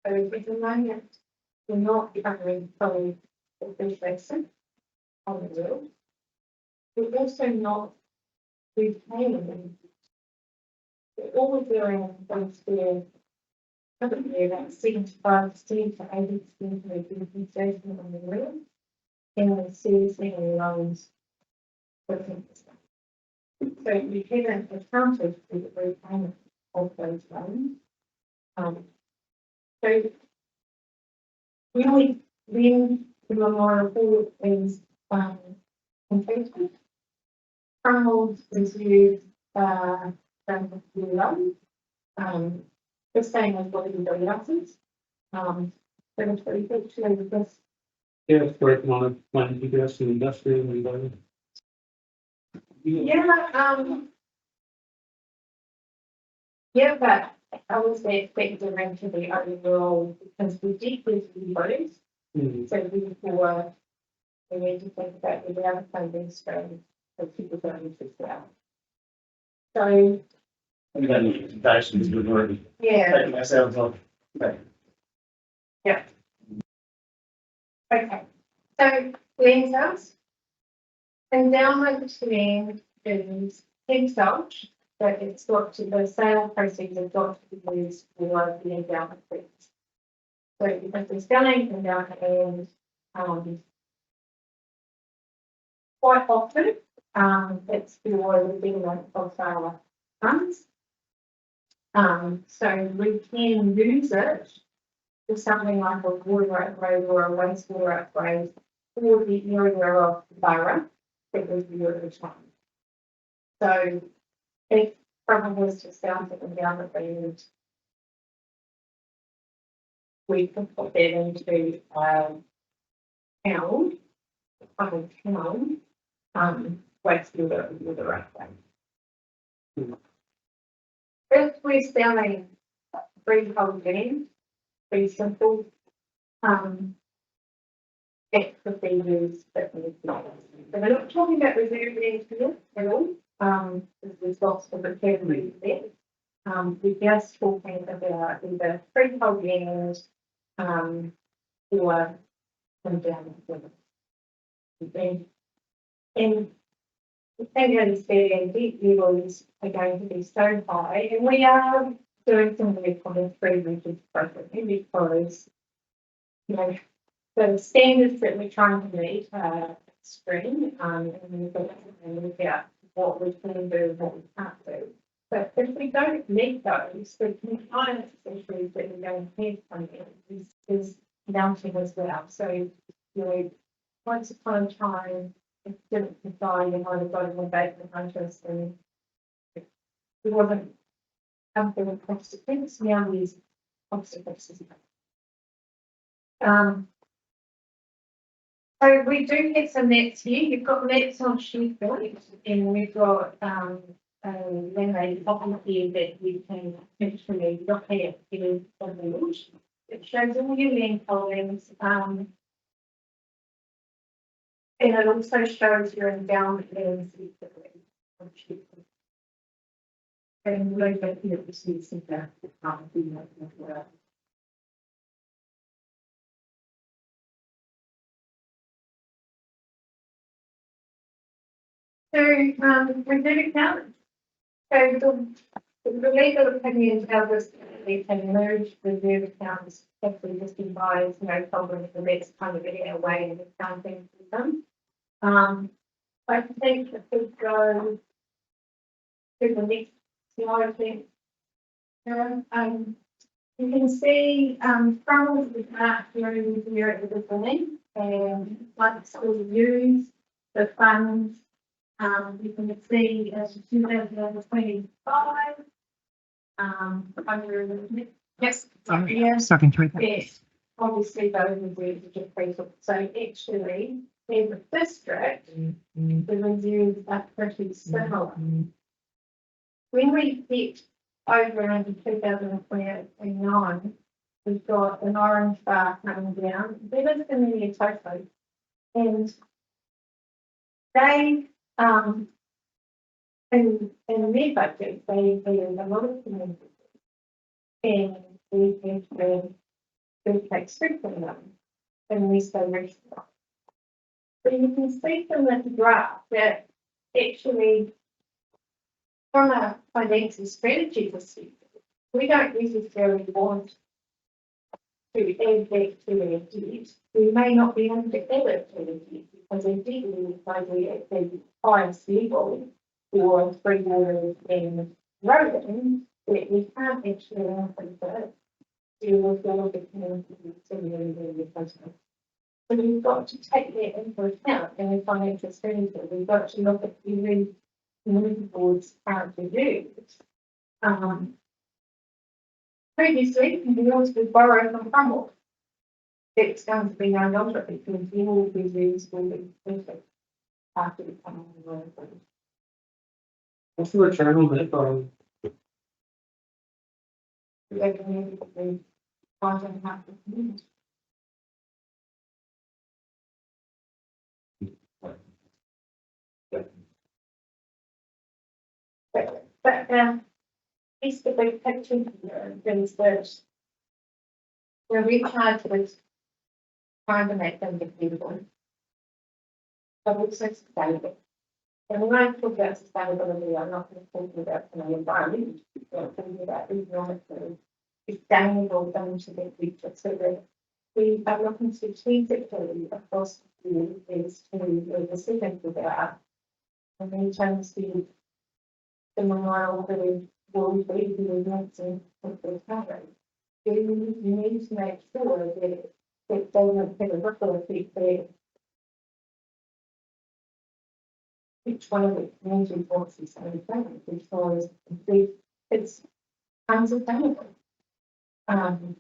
So at the moment, we're not covering fully the fish basin on the world. We're also not repaying. All we're doing is we're probably about 75% to 80% of the utilization on the world, and we're seriously loans. So we haven't accounted for the repayment of those loans. So really, when the memorial report is completed, Cromwell reviewed the loan, the same as what we do license. So it's pretty good to this. Yeah, it's working on a plan to do some industrial and environment. Yeah, but I was expecting to be overall because we did with the votes. So before we need to think about the other funding stream for people going to sell. So We don't need presentations, we've already taken ourselves off. yeah. Okay, so land sales. Endowment land is sold, but it's got to, the sale proceeds have got to be used for the endowment fees. So if we're selling endowment land, quite often, it's for the betterment of our funds. So we can use it for something like a water upgrade or a wastewater upgrade for the area of the borough that was the at the time. So if someone was to sell something down the road, we can put that into town, wastewater with the right thing. If we're selling freehold land, pretty simple, it could be used, but we're not talking about reserve land here at all. There's lots of vocabulary there. We're just talking about either freehold land, or endowment. And the thing is that deep levels are going to be so high, and we are doing some work on the free regions program because, you know, the standards that we're trying to meet are extreme, and we've got to look at what we can do and what we can't do. But if we don't meet those, the compliance issues that we're going to have from them is mounting as well. So, you know, once upon a time, it didn't comply, you might have got an abatement notice and it wasn't something with consequence. Now these consequences. So we do have some maps here. You've got maps on sheet building, and we've got land bottom here that you can actually look at in the village. It shows all your land holdings, and it also shows your endowment lands. And we don't get here to see some that reserve accounts. So the legal opinion tells us that we can merge reserve accounts if the existing buyers no problem with the next kind of getting away in the accounting system. I think if we go to the next slide, please. You can see Cromwell was marked here at the beginning, and like it's all used the funds. You can see as 2025. Yes, yeah, Second three. yes, obviously those reserves are decreased. So actually, in the district, the reserves are pretty similar. When we get over into 2029, we've got an orange bar coming down. That is the media total, and they in their budget they a lot of communities, and we have to take strict on them unless they reach them. So you can see from this graph that actually, from a financial strategy perspective, we don't necessarily want to add that to our debt. We may not be able to add it to the debt because our debt is maybe at the highest level for 3 years and rolling that we can't actually increase it to with all of the community. So we've got to take that into account in the financial strategy. We've got to look at every community board's currently used. Previously, we also borrowed from Cromwell. It's going to be no longer because the all of these used will be perfect after the Cromwell. What's the return on that borrowing? We're going to be 5.5%. But it's the big picture here is that we're really hard to trying to make them dependable, but also sustainable. And when I talk about sustainability, I'm not just talking about the environment, I'm talking about economically sustainable into the future. So that we are looking strategically across the years to the second about and then terms the memorial for the world leading events and the cover. You need to make sure that they don't have a ripple effect there. Each one of the community wants the same thing because it's unsustainable. And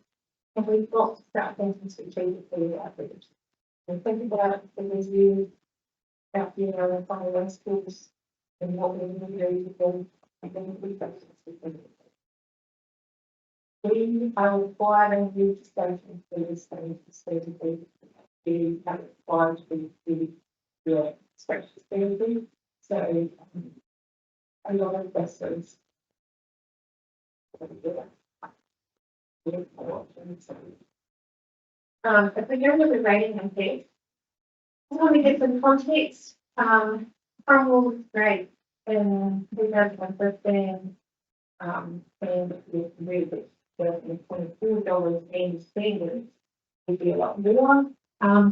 we've got to start thinking strategically about it. And think about the review about the final schools and what we're going to do to them. And then we are requiring you to stay for this thing to stay to be required to be the structure therapy. So a lot of lessons. If we go with the rating impact, I want to get some context. Cromwell was great in 2015, and with really $24 and standards would be a lot more.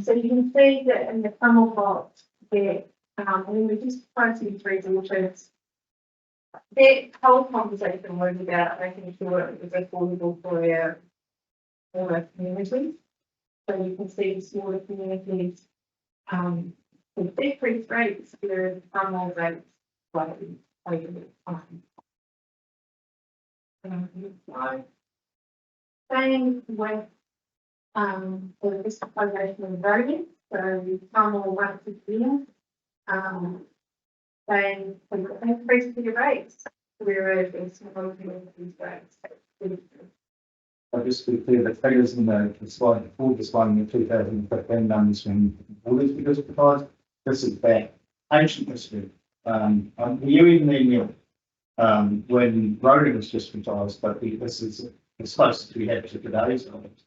So you can see that in the Cromwell box that when we just pricing through the waters, that whole conversation was about making sure it was affordable for our communities. So you can see smaller communities with decreased rates where Cromwell rates slightly over time. Same with the distribution of voting. So Cromwell once again, they increased the rates, whereas in smaller communities rates. I'll just be clear, the figures in the slide before displaying the 2015 numbers when orders were justified. This is back ancient history. You even knew when voting was justified, but this is as close as we have to today's numbers.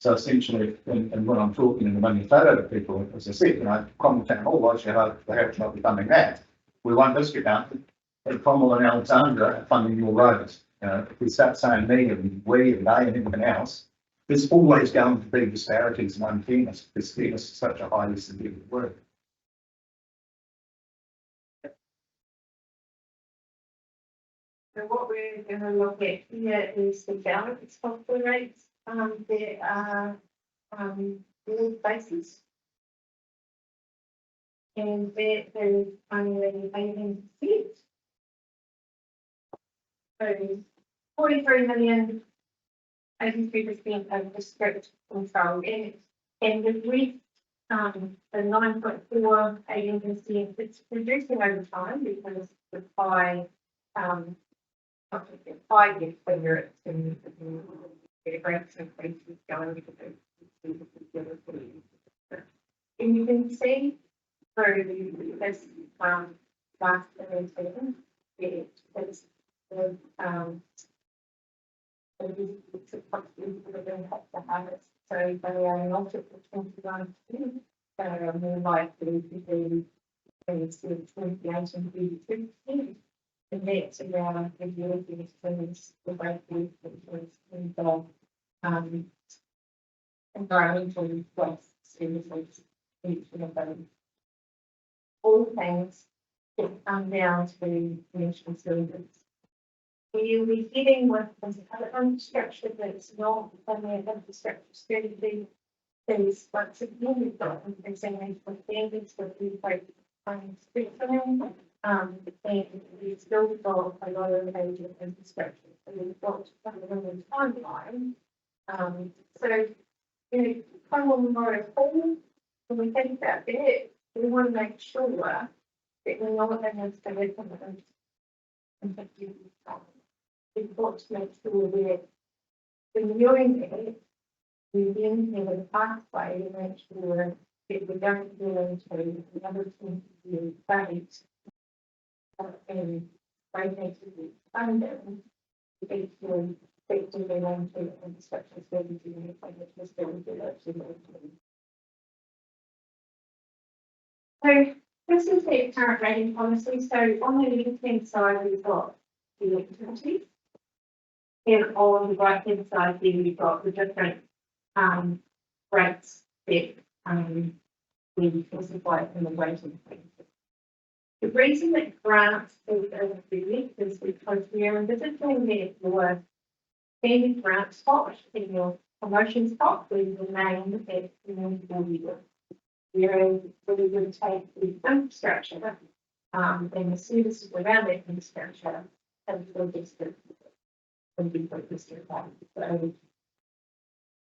So essentially, and when I'm talking in the manufacturer to people, as I said, Cromwell Town Hall, I should have the hope of funding that. we won't discount at Cromwell and Alexandra funding your roads. If we start saying me and we and they and everything else, there's always going to be disparities and unfairness because fairness is such a highly subjective word. So what we're going to look at here is the balance of the rates. There are board bases. And there is only 18%. So 43 million, 83% of the script control. And the rest, the 9.4, 18%, it's reducing over time because the high, year figure it's in the rates increases going with and you can see through this last presentation, it's the habits. So they are not at the 21%, they are more likely to be 28 and 32%. And that's around the European things, the right and the environmental waste services, each of them. All things that come down to national service. We'll be getting with this other infrastructure that's not only an infrastructure strategy. Things once again, we've got examination for standards for the spectrum. And we've still got a lot of major infrastructure. So we've got a timeline. So, Cromwell Memorial Hall, when we think about that, we want to make sure that we're not going to stay in 50 years time. We've got to make sure that when you're in there, we then have a pathway to make sure that we don't go into another 20-year phase and financially funding to actually effectively maintain infrastructure strategy and financial strategy. So this is the current rating policy. So on the left-hand side, we've got the activities. And on the right-hand side, here we've got the different rates that we specify in the rating plan. The reason that grants is overview is because we are envisaging that your standard grant spot in your promotion spot will remain at community board. Whereas we would take the infrastructure and the services around that infrastructure and the district would be focused on that.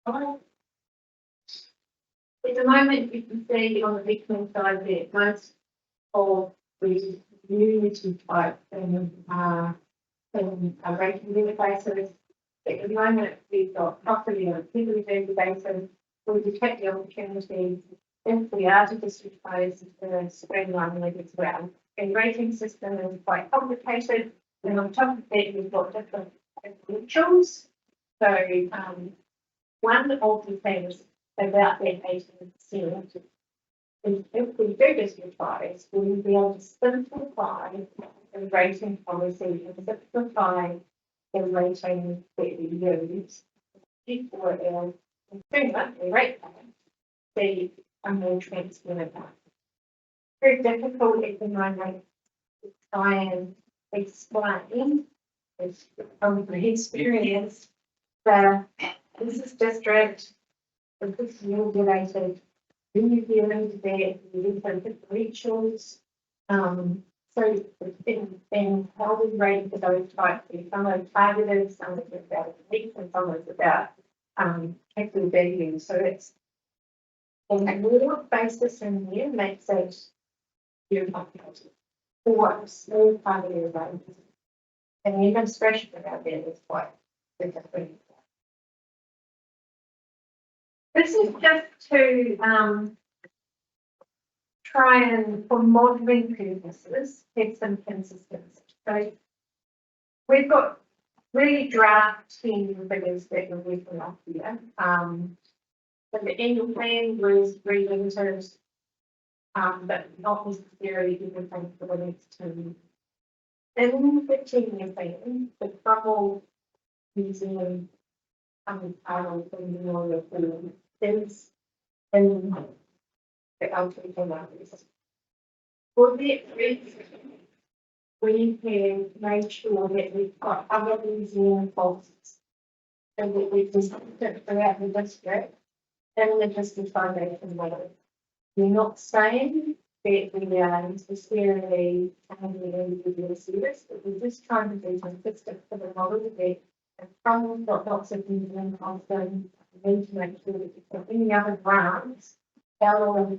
So at the moment, you can see on the left-hand side that most of the community type and rating databases. At the moment, we've got property on a heavily databases. We detect the opportunities if we are to digitise the streamline it as well. And rating system is quite complicated. And on top of that, we've got different credentials. So one of the things about that 18% is if we do digitise, we will be able to simplify the rating policy and simplify the rating that we use for our consumer, the rate plan, be a more transparent one. Very difficult at the moment to try and explain from the experience that this is district, this is regulated, then you get into that, you different rituals. So and how we rate for those types, some are targeted, some are about weeks, and some is about actual value. So it's and a more basis in here makes it very complicated for a small part of the range. And the administration about that is quite different. This is just to try and, for modelling purposes, have some consistency. So we've got really draft 10 figures that we're working off here. So the annual plan was relimited but not necessarily everything for the next 2 years. In the 10-year plan, the Cromwell Museum, title for the memorial film is in the LT levels. For that reason, we have made sure that we've got other museum costs and that we've distributed throughout the district and the district foundation model. We're not saying that we are necessarily handling individual service, but we're just trying to be consistent for the model that from got lots of museum costs and we need to make sure that if there are any other grants, our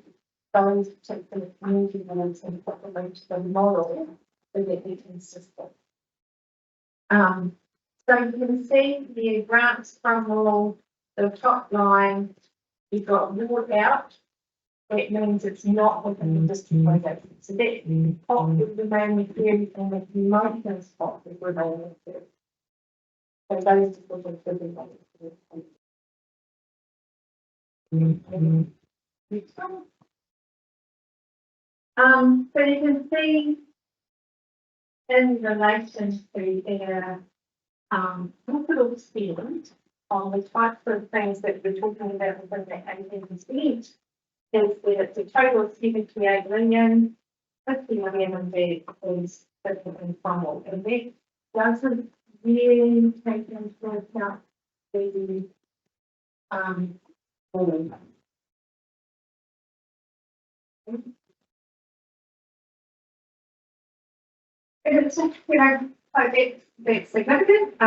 those particular community boards and put them into the model so that they're consistent. So you can see the grants from all the top line, you've got ward out. That means it's not within the district project. So that pot would remain with everything that you might have spot would remain with you. So those are the things so you can see in relation to their capital spend on the types of things that we're talking about within the 18%, is that it's a total of 78 million, 50 million of that is different from all, and that doesn't really take into account the it's, that's significant,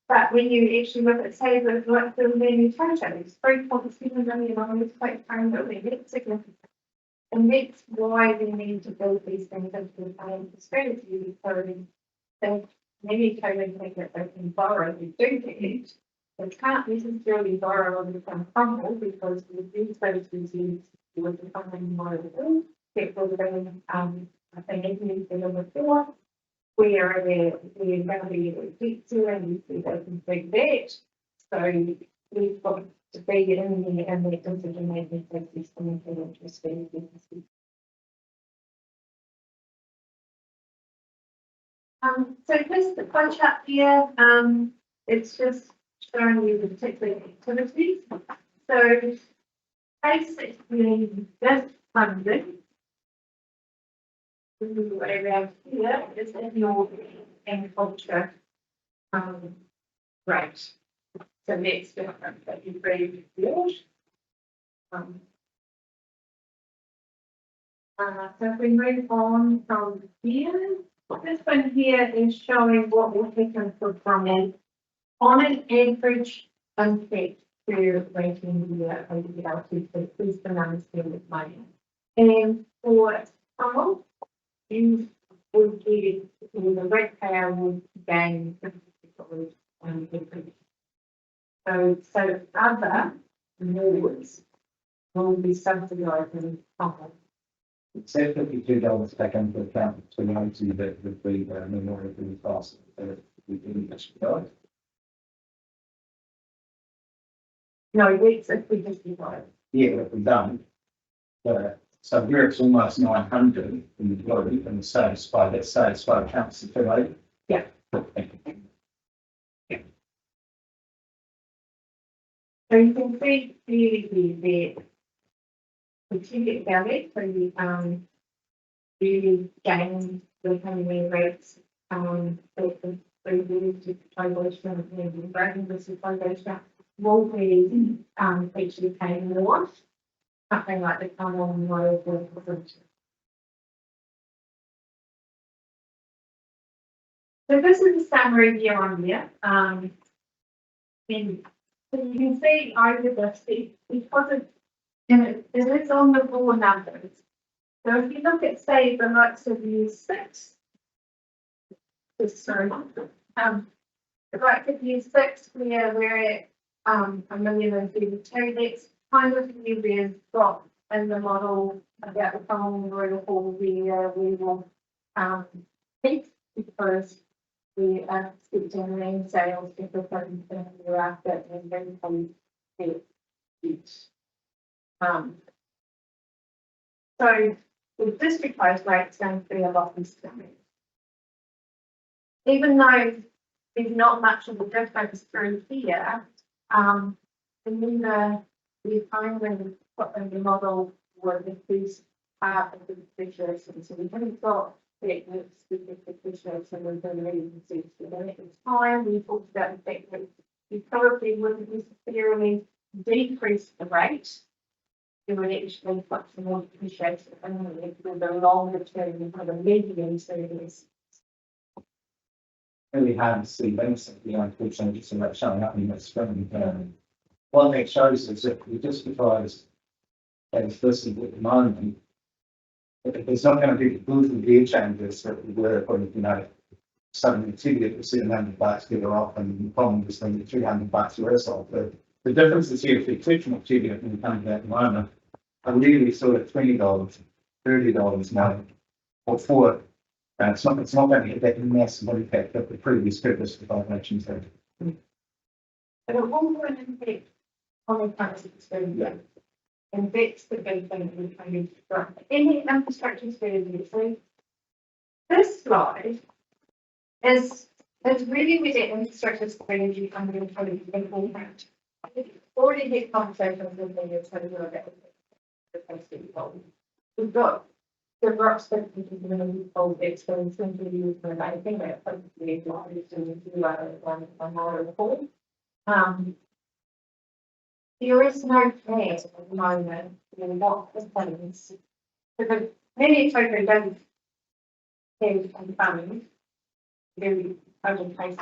but when you actually look at, say, like the menu totals, 3.7 million on this quite prime building, that's significant. And that's why we need to build these things into the planning strategy, because the many totals think that they can borrow, we do that. They can't necessarily borrow on the Cromwell because we use those reserves with the funding model. That was I think it needs to number 4, where we're going to be able to get to and we see they can big that. So we've got to be in there and that decision making process and interest rate businesses. So here's the punch up here. It's just showing you the particular activities. So basically this funding way around here is in your agriculture rate. So that's different that you bring forward. So if we move on from here, this one here is showing what will happen for Cromwell on an average impact per rating year over the LT, so please don't understand this money. And for Cromwell, you would get the ratepayer would gain so other wards will be subsidising Cromwell. Say $52 back into account to noting that would be memorial in the past. We didn't actually go. No, it's if we just divide. Yeah, if we don't. So where it's almost 900 in the glory and satisfied, that satisfied counts to 280. Yeah. Yeah. So you can see clearly the ticket value, so you really gain the honeymoon rates the population and bragging this population will be actually paying more. Something like the common road with. So this is a summary year on year. And so you can see over this because it is on the raw numbers. So if you look at, say, the likes of year 6, the likes of year 6, where we're at 1,032, that's kind of where we've got in the model about the following royal hall where we will peak because we are expecting land sales to become thereafter and then from it. So the district-wide rate is going to be a lot less than that. Even though there's not much of a difference through here, remember we finally put in the model were the first part of the depreciation. So we haven't got that specific depreciation within the agencies. So at the time we talked about the fact that you probably wouldn't necessarily decrease the rate. You would actually put some more depreciation in with the longer term for the medium term. Really hard to see basically, unfortunately, just about showing up in the screen. What that shows is that we just because as this is at the moment, there's not going to be the gear changes that we were putting, suddenly to get the $700 get off and the problem is then the $300 worse off. The difference is here, if the exceptional ticket when we come to at the moment, are really sort of $20, $30 now, or for it's not going to get that massive impact that the previous purpose of violations had. But it will have an impact on the currency experience. Yeah. And that's the big thing that we're trying to do. Any infrastructure strategy. So this slide is really where that infrastructure strategy I'm going to try to be important. We've already had conversations with the we've got the rocks that we can really hold experience and to use for making it probably largest in one more report. There is no plan at the moment in what the plans because many people don't have some funds to undertake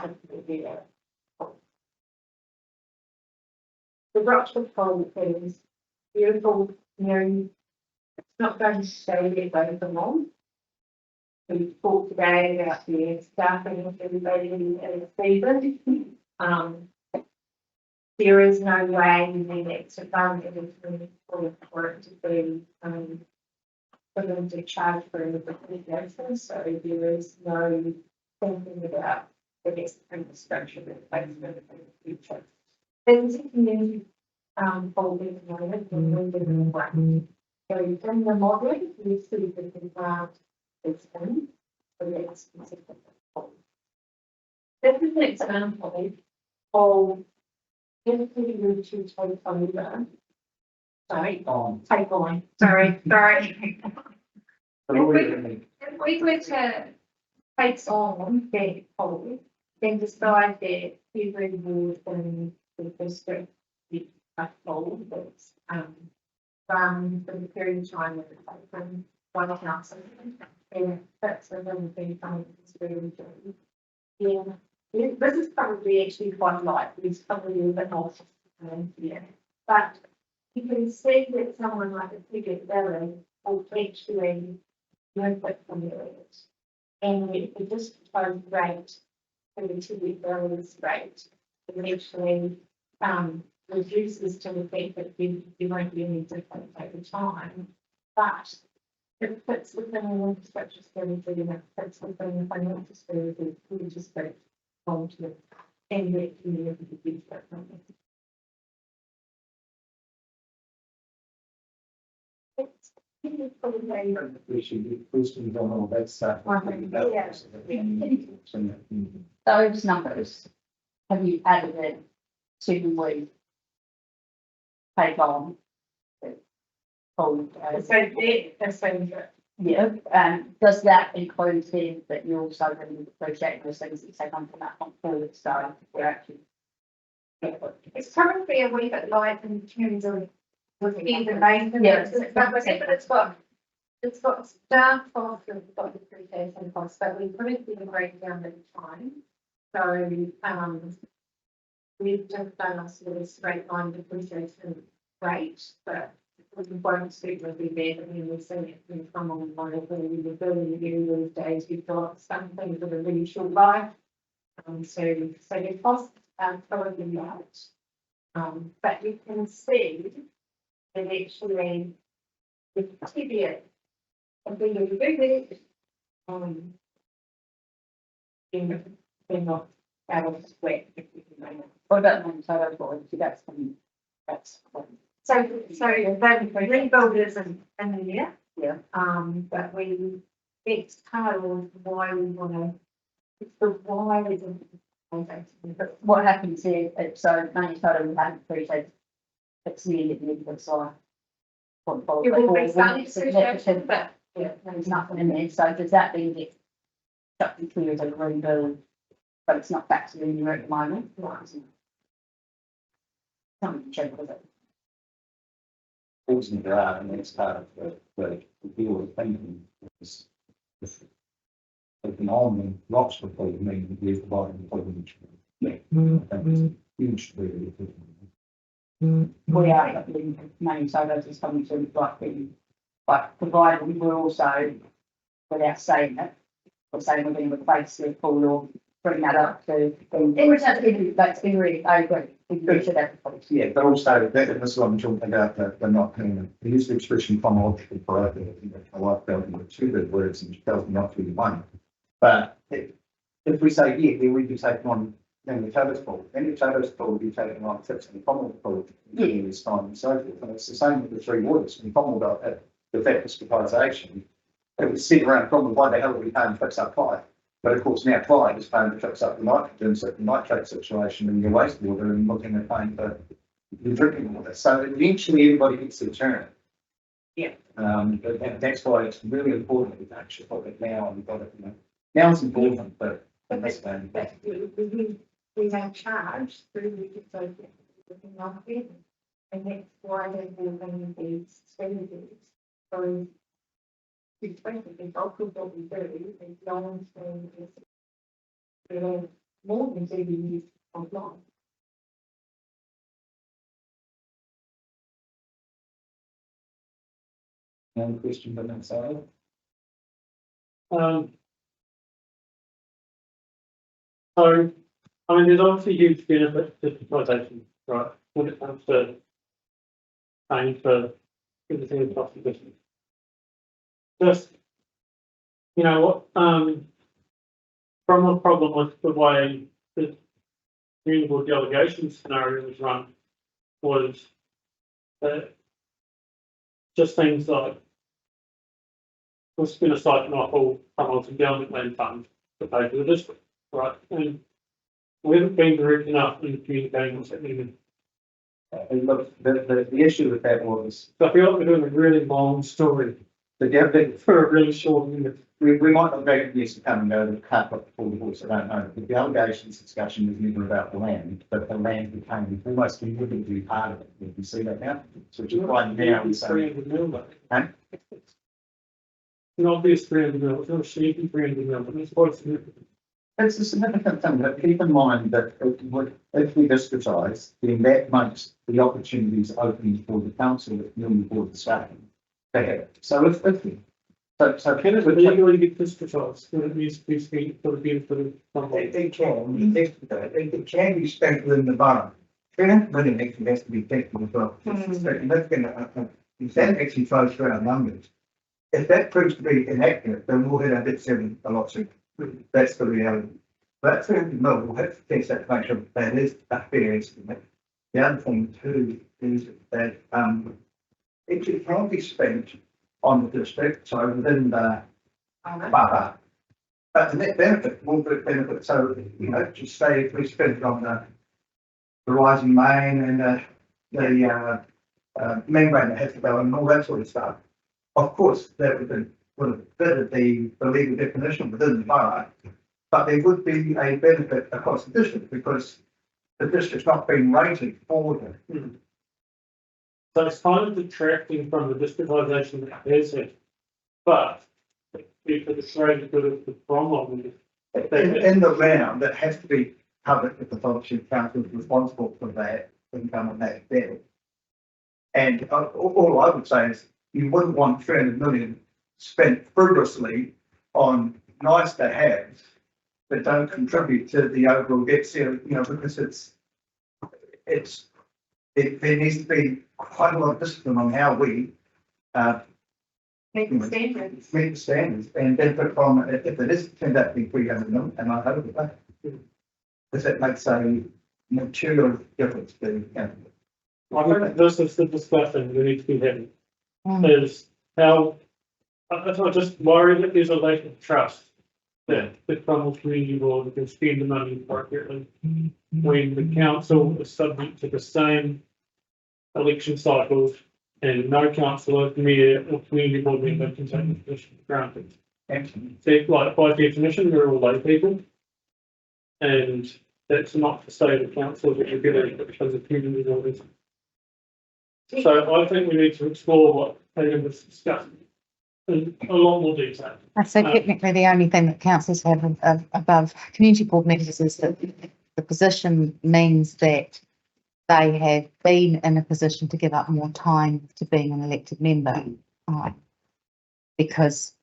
the Rochford Pole is beautiful, it's not going to stay there very long. We talked today about the staffing of everybody in the season. There is no way in the next fund for it to be for them to charge for the application. So there is no thinking about the next infrastructure replacement in the future. There's a community holding at the moment and we're doing one. So in the modelling, we see that the grant is in, so that's specific. This is an example of if we were to take over. Take on. Sorry. If we were to take on that pole, then decide that every ward in the district be a pole that's run for the period of time that it's open by the council, and that's within the funding really doing. Yeah, this is probably actually quite light. It's probably a bit more here, but you can see that someone like a figure Valley will actually benefit from it, and the district rate for the Tibet Valley's rate it actually reduces to the fact that there won't be any difference over time, but it fits within the infrastructure strategy and it fits within the financial strategy for the district to and the community to be different. We should be boosting on all that stuff. Those numbers, have you added it to we take on? Does that include then that you also really appreciate those things that take on from that point forward? So we're actually. It's probably a wee bit light in terms of the maintenance, but it's got staff costs and it's got depreciation costs, but we couldn't get a breakdown at the time. So we've just done a sort of straight line depreciation rate, but we won't speak with the bed. I mean, we've seen it in Cromwell and when we were building the those days, we've got some things that are really short life. So the costs are probably light. But you can see that actually the TBA and being a big they're not out of sweat. What about Montato board? That's So the rebuilders in the year, Yeah. But it's part of why we wanna, it's the why is But what happens here, so main photo we haven't appreciated, it's needed in the side. It will be some Significant, but there's nothing in there, so does that mean that shut and clear as a rebuild, but it's not factored in here at the moment? Something to check with it. Fortunately, there are, and that's part of the deal with thinking is if an almond rocks for people, meaning there's the bottom of the village. Huge. We are, the main photos is coming to like the, but provided we will also, without saying it, or saying we're going to replace the pool or bring that up to, in return, that's been really, I agree, we appreciate that. Yeah, but also that is what I'm talking about, the not paying. They use the expression chronological correctly. I think I like that with two good words and tells me not to be one. But if we say, yeah, then we do take on then the Taylor's pool, then the Taylor's pool will be taken on trips in the Cromwell pool in this time and so forth. And it's the same with the three waters. When Cromwell got the episcopalisation, it was sitting around Cromwell, why the hell are we paying trips up Clyde? But of course now Clyde is paying the trips up the nitrogen, so the nitrate situation in your wastewater and looking at paying for the drinking water. So eventually everybody gets their turn. Yeah. But that's why it's really important to actually put it now and got it, now it's important, but that's going back. We don't charge through the social looking after it. And that's why they're building these services. So it's basically also what we do is long term is more than 2 years of life. No question from that side. So, I mean, there's obviously huge benefit to digitalisation, right, when it comes to paying for everything across the business. Just, what, from a problem with the way the renewable delegation scenario was run was that just things like we'll spin aside an awful Cromwell's endowment land fund to pay for the district, right? And we haven't been direct enough in communicating what's happening. And look, the issue with that was So I feel like we're doing a really long story for a really short minute. we might not go yes come and go the cut up before the horse, I don't know. But the allegations discussion was never about the land, but the land became almost inevitably part of it. You can see that now. So just right now we say 300 million. Huh? An obvious 300 million, it's not a shaky 300 million, it's quite significant. it's a significant thing, but keep in mind that if we districtise, then that makes the opportunities open for the council if you're on the board discussion. So if so Can it legally get districtised? When it needs to be spent for the benefit of someone? They can, it can be spent within the borough. 300 million actually has to be taken as well. It's significant, if that actually flows through our numbers. If that proves to be inaccurate, then we'll hit our debt ceiling a lot sooner. That's the reality. But 300 million, we'll have to test that to make sure that is a fair estimate. The other thing too is that it can be spent on the district, so within the borough. But the net benefit will be benefit, so, just say if we spend it on the rising main and the membrane that has to go and all that sort of stuff. Of course, that would have fitted the legal definition within the borough, but there would be a benefit across the district because the district's not being rated for them. So it's kind of detracting from the districtisation that there's it, but if it's really good of the Cromwell. In the round, that has to be covered if the Forestry Council is responsible for that income and that bill. And all I would say is you wouldn't want 300 million spent frivolously on nice to haves that don't contribute to the overall debt ceiling, because there needs to be quite a lot of discipline on how we Make the standards. meet the standards and benefit from it if it is turned out to be 300 million, and I hope it does. Because it makes a material difference to I think this is the discussion we need to be having, is how I just worry that there's a lack of trust that the Cromwell Community Board can spend the money appropriately when the council is subject to the same election cycles and no councillor, mayor or community board member can take the position for granted. So, like, by definition, we're all lay people. And that's not to say the council that you're getting because of community boards. So I think we need to explore what Hagan was discussing in a lot more detail. So technically the only thing that councils have above community board members is that the position means that they have been in a position to give up more time to being an elected member. Because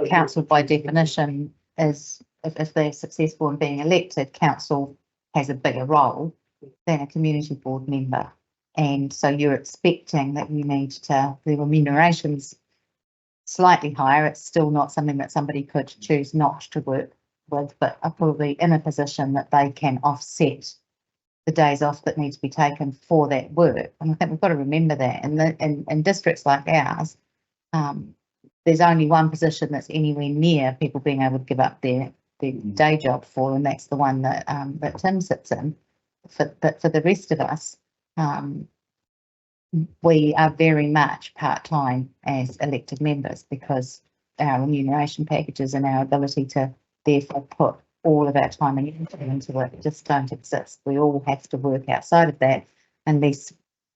council by definition is, if they're successful in being elected, council has a bigger role than a community board member. And so you're expecting that you need to, the remuneration's slightly higher. It's still not something that somebody could choose not to work with, but are probably in a position that they can offset the days off that need to be taken for that work. And I think we've got to remember that in districts like ours, there's only one position that's anywhere near people being able to give up their day job for, and that's the one that that Tim sits in. But for the rest of us, we are very much part-time as elected members because our remuneration packages and our ability to therefore put all of our time and energy into it just don't exist. We all have to work outside of that unless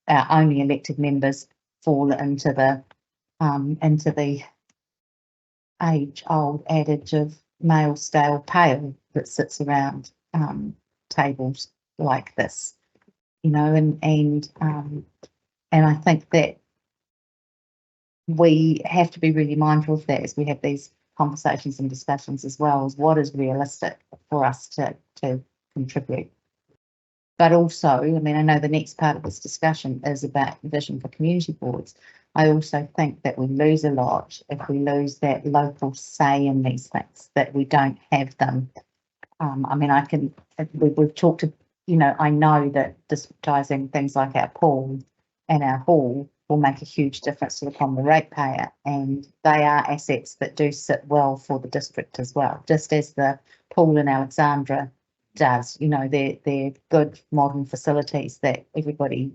our only elected members fall into the age-old adage of male stale pale that sits around tables like this, you know, and I think that we have to be really mindful of that as we have these conversations and discussions, as well as what is realistic for us to contribute. But also, I mean, I know the next part of this discussion is about vision for community boards. I also think that we lose a lot if we lose that local say in these things, that we don't have them. I mean, we've talked to, you know, I know that districtising things like our pool and our hall will make a huge difference to the Cromwell ratepayer, and they are assets that do sit well for the district as well, just as the pool in Alexandra does. You know, they're good modern facilities that everybody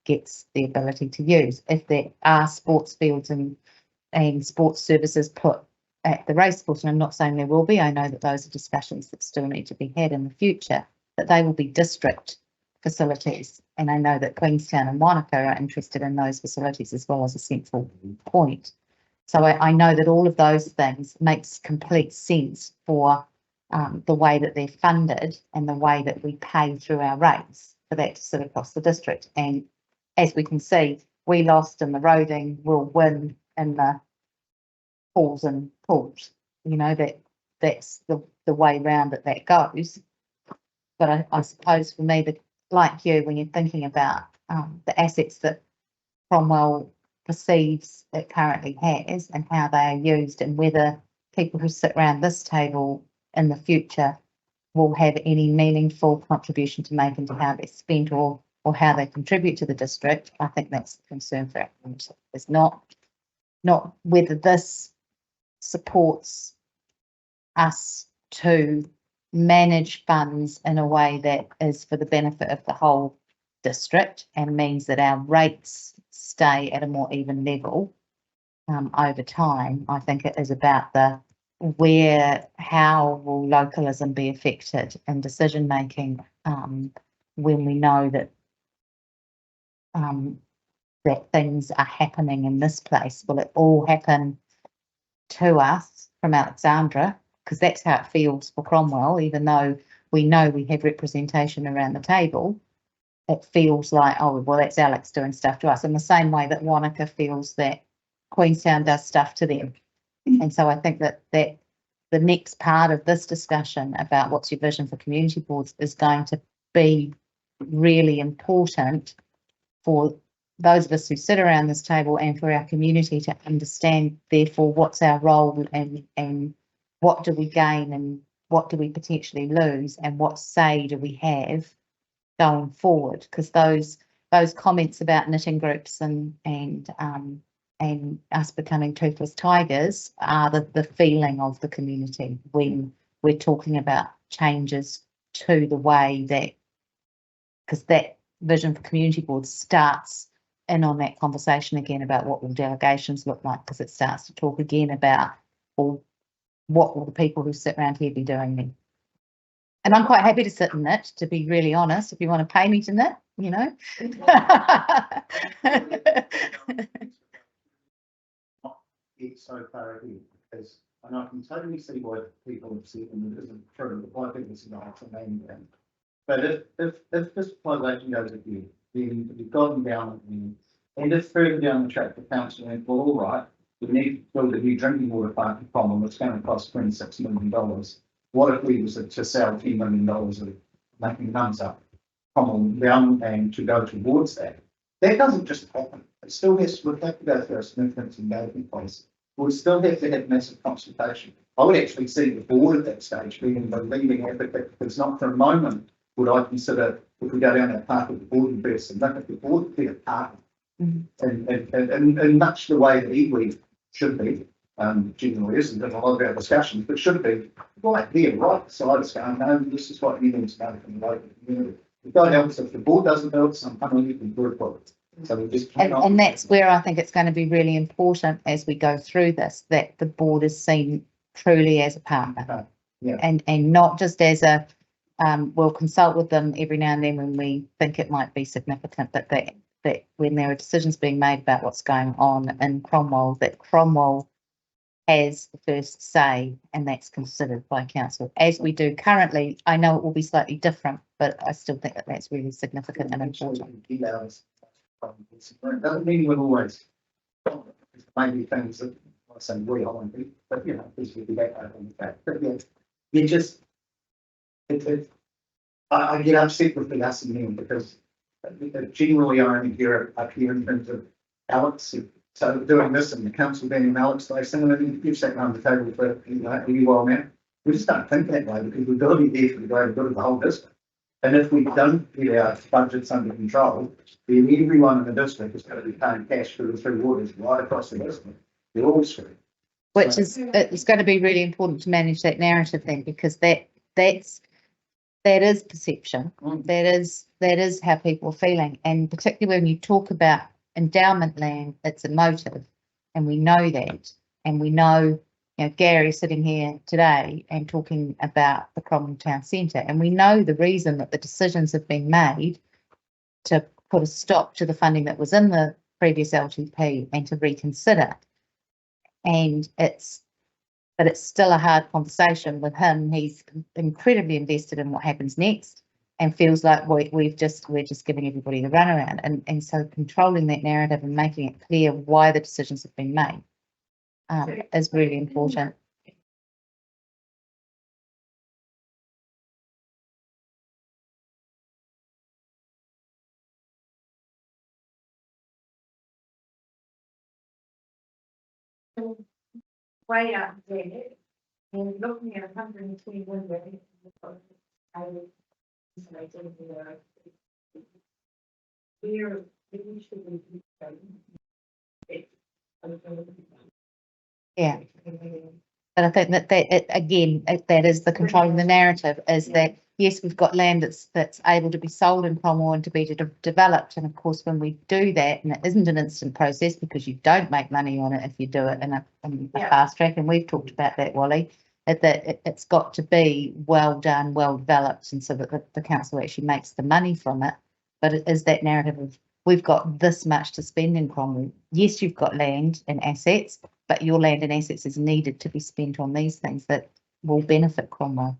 gets the ability to use. If there are sports fields and sports services put at the racecourse, and I'm not saying there will be, I know that those are discussions that still need to be had in the future, but they will be district facilities. And I know that Queenstown and Wanaka are interested in those facilities as well as a central point. So I know that all of those things makes complete sense for the way that they're funded and the way that we pay through our rates for that to sit across the district. And as we can see, we lost in the roading, we'll win in the halls and pools. You know, that's the way round that goes. But I suppose for me, like you, when you're thinking about the assets that Cromwell perceives it currently has and how they are used, and whether people who sit around this table in the future will have any meaningful contribution to make into how they're spent or how they contribute to the district, I think that's a concern for our community. It's not whether this supports us to manage funds in a way that is for the benefit of the whole district and means that our rates stay at a more even level over time. I think it is about how will localism be affected in decision making when we know that that things are happening in this place. Will it all happen to us from Alexandra? Because that's how it feels for Cromwell, even though we know we have representation around the table. It feels like, oh, well, that's Alex doing stuff to us, in the same way that Wanaka feels that Queenstown does stuff to them. And so I think that the next part of this discussion about what's your vision for community boards is going to be really important for those of us who sit around this table and for our community to understand, therefore, what's our role and what do we gain and what do we potentially lose and what say do we have going forward. Because those comments about knitting groups and and us becoming toothless tigers are the feeling of the community when we're talking about changes to the way that, because that vision for community boards starts in on that conversation again about what will delegations look like, because it starts to talk again about, well, what will the people who sit around here be doing then? And I'm quite happy to sit in it, to be really honest, if you want to pay me to knit, you know. It's so far ahead, because, and I can totally see why people have said, and it isn't true, but why people say, oh, it's a main thing. But if this population goes ahead, then we've gotten down, and if further down the track, the council went, well, all right, we need to build a new drinking water plant problem, it's going to cost $26 million. What if we was to sell $10 million of making numbers up, common down and to go towards that? That doesn't just happen. It still has to, have to go through a significant engagement process. We'll still have to have massive consultation. I would actually see the board at that stage being the leading advocate, because not for a moment would I consider, if we go down that path of the board and be a significant board, be a partner. And much the way that iwi should be, generally isn't in a lot of our discussions, but should be right there, right beside us going, no, this is what you need to know from the local community. If God helps, if the board doesn't help, somehow you can work with it. So we just and that's where I think it's going to be really important as we go through this, that the board is seen truly as a partner, and not just as a we'll consult with them every now and then when we think it might be significant, but that when there are decisions being made about what's going on in Cromwell, that Cromwell has the first say, and that's considered by council, as we do currently. I know it will be slightly different, but I still think that that's really significant and important. It doesn't mean we'll always, maybe things that I say we all want to be, but you know, this would be that on the fact. But yeah, you just, I get upset with the us and them, because generally I only hear up here in terms of Alex. So doing this and the council being Alex, they say, you've sat around the table for a while now. We just don't think that way, because we've got to be there for the greater good of the whole district. And if we don't get our budgets under control, then everyone in the district is going to be paying cash for the 3 waters right across the district. They're all screwed. Which is, it's going to be really important to manage that narrative then, because that is perception. That is how people are feeling, and particularly when you talk about endowment land, it's emotive, and we know that, and we know. You know, Gary sitting here today and talking about the Cromwell Town Centre, and we know the reason that the decisions have been made to put a stop to the funding that was in the previous LTP and to reconsider. And it's still a hard conversation with him. He's incredibly invested in what happens next, and feels like we're just giving everybody the runaround. And so controlling that narrative and making it clear why the decisions have been made. Is really important. Way out there, and looking at 120 windows, I would say we're usually Yeah, but I think that is the controlling the narrative, is that yes, we've got land that's able to be sold in Cromwell and to be developed, and of course when we do that, and it isn't an instant process, because you don't make money on it if you do it in a fast track, and we've talked about that, Wally, that it's got to be well done, well developed, and so that the council actually makes the money from it. But it is that narrative of, we've got this much to spend in Cromwell. Yes, you've got land and assets, but your land and assets is needed to be spent on these things that will benefit Cromwell.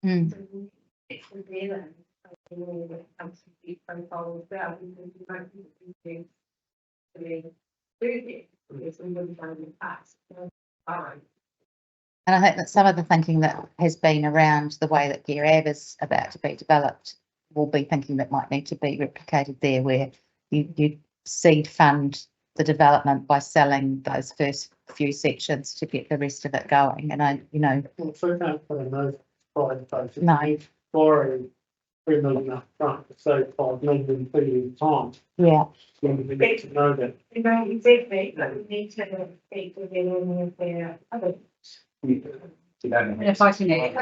And I think that some of the thinking that has been around the way that Gearab is about to be developed will be thinking that might need to be replicated there, where you seed fund the development by selling those first few sections to get the rest of it going. And I, you know, Well, so we don't put a no pride basis. No. Borrowing $3 million up front to save $5 million for you time. yeah, So we need to know that. You know, exactly, but we need to speak within any of their other. And if I can add,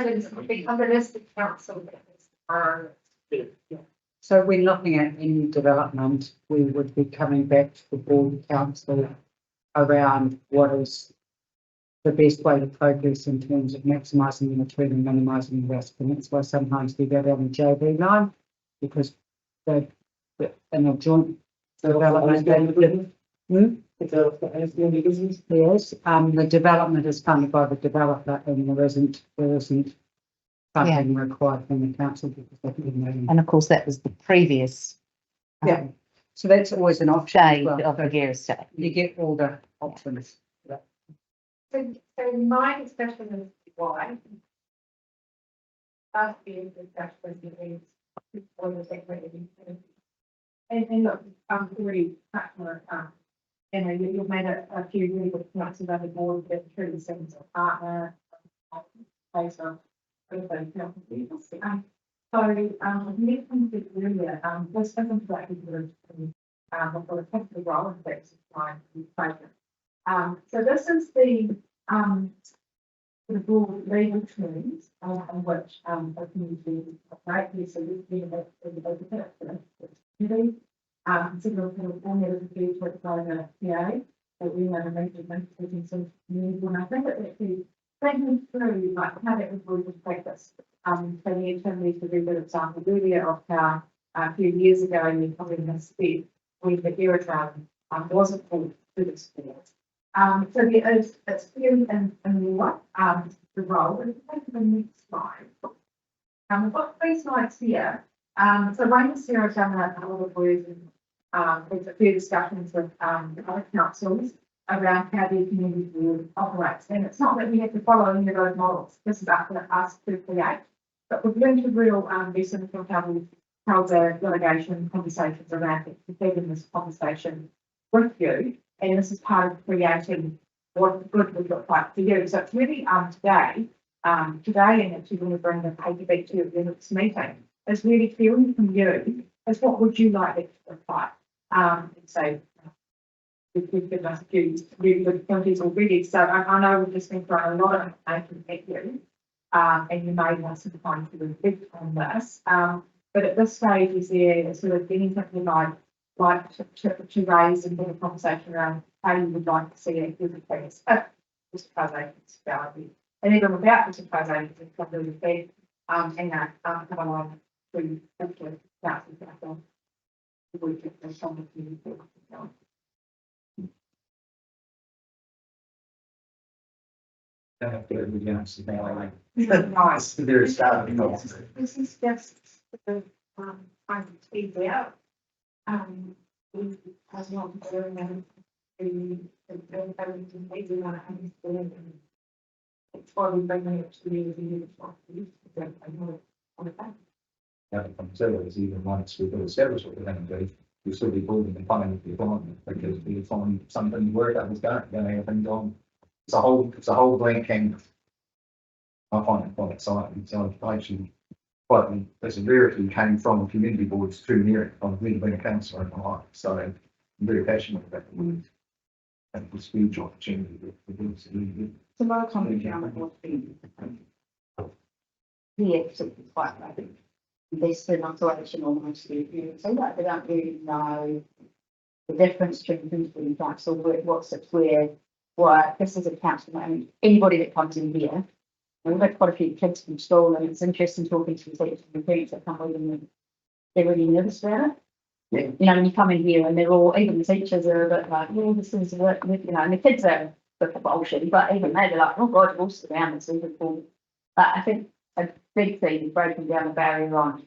Because it is the council that is, so when looking at any development, we would be coming back to the board and council around what is the best way to progress in terms of maximising the return and minimising the risk. And that's why sometimes we go down the JV line, because the in a joint development. Yes, the development is funded by the developer and there isn't funding required from the council because they can. and of course that was the previous Yeah. So that's always an option as shade well. of the gear estate. You get all the options. so my discussion is why. Last year's discussion is what is it really? And look, really practical, you know, you've made a few really good points about the board that through the sense of partner, place of those people. So, need to be earlier, this isn't like we would have for a technical role in fact, supply to so this is the broad legal terms on which a community operate. So this is the consider California as a key to apply the PA, that we have a major taking some community, and I think that actually thinking through like how that would work in practice. So the attorney to do the example earlier of how a few years ago in the probably misspeak when the aerodrome wasn't called to the sport. So there is it's clearly in law the role, and if you take the next slide. We've got 3 slides here. So one is Sarah done a lot of work and there's a few discussions with other councils around how the community board operates. And it's not that we have to follow any of those models. This is up to us to create. But we've learned a real lesson from how we held the delegation conversations around having this conversation with you. And this is part of creating what good would look like for you. So it's really today, and actually going to bring the paper back to you at the next meeting, is really feeling from you is what would you like it to look like. And so we've given us a few really good pointers already. So I know we've just been throwing a lot of information at you, and you may want some time to reflect on this. But at this stage, is there sort of anything you'd like to raise and have a conversation around how you would like to see it with the place if this is valid, and even without this proposal, it's probably fair, and that come along to hopefully start with that. We get the some Nice. There is that. This is just the trying to speed it out. We as well doing everything they do want to understand. It's why we bring it to the It's even once we've established what we're going to do, we'll still be building and funding the development because we find something where that was going to happen on. It's a whole blank canvas. I find it quite exciting. So I actually quite as a rarity came from community boards through here. I've really been a councillor in my life, so I'm very passionate about the work. And it's a huge opportunity for this. So my comment on it would be, it's quite right. This is not election almost so that they don't really know the difference between community council, what's it where, what this is a council. I mean, anybody that comes in here, and we've had quite a few kids from school, and it's interesting talking to the teachers and parents that come in and they're really nervous about it. Yeah. You know, when you come in here and they're all, even the teachers are a bit like, well, this is what, you know, and the kids are a bit bullshit, but even they're like, oh God, we'll sit down and see the cool. But I think a big thing is breaking down the barrier on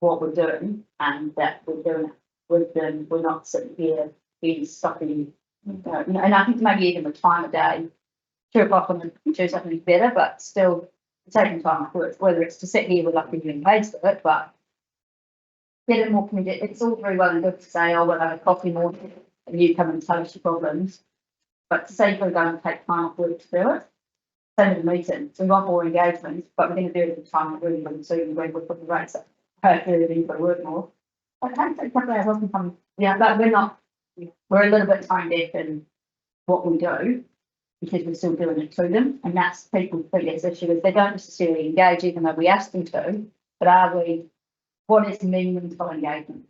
what we're doing and that we're doing it with them. We're not sitting here being stuck in, you know, and I think maybe even the time of day, 2 o'clock on the Tuesday is better, but still taking time off work, whether it's to sit here with like we're getting paid for it, but get it more committed. It's all very well and good to say, oh, we'll have a coffee more. and you come and tell us your problems. But say we're going to take time off work to do it, same with the meeting, so we want more engagement, but we're going to do it at the time that really want to, when we put the rates up, hopefully we've got to work more. But I take a couple of hours off and come, yeah, but we're a little bit time deaf in what we do, because we're still doing it to them, and that's people's biggest issue, is they don't necessarily engage, even though we ask them to, but what is meaningful engagement?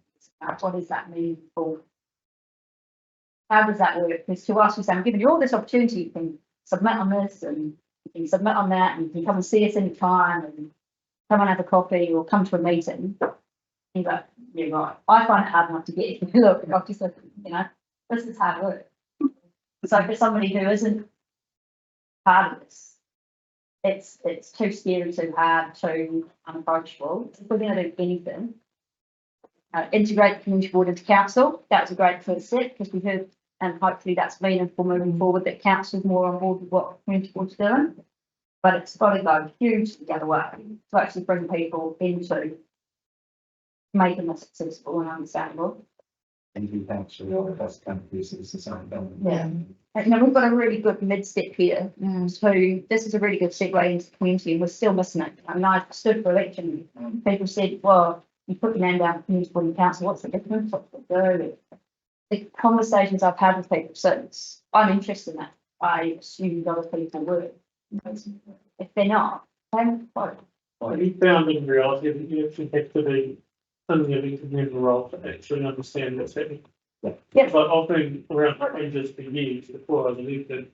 What is that meaningful? How does that work? Because to us, we say, I'm giving you all this opportunity, you can submit on this, and you can submit on that, and you can come and see us anytime, and come and have a coffee, or come to a meeting. You go, yeah, right. I find it hard enough to get you. Look, I've just said, this is hard work. So for somebody who isn't part of this, it's too scary, too hard, too unapproachable. If we're going to do anything, integrate the community board into council, that was a great first step, because we heard, and hopefully that's meaningful moving forward, that council's more on board with what the community board's doing. But it's got to go hugely the other way to actually bring people into making this accessible and understandable. And we actually, that's kind of this is the same thing. Yeah. And we've got a really good mid-step here. So this is a really good segue into the community, and we're still missing it. I mean, I stood for election. People said, well, you put your name down for community board and council, what's the difference? What's the do? The conversations I've had with people since, I'm interested in that. I assume other people would. If they're not, then what? Well, you found in reality that you actually have to be in the elected role to actually understand what's happening. Yeah. But I've been around the ranges for years before I was elected,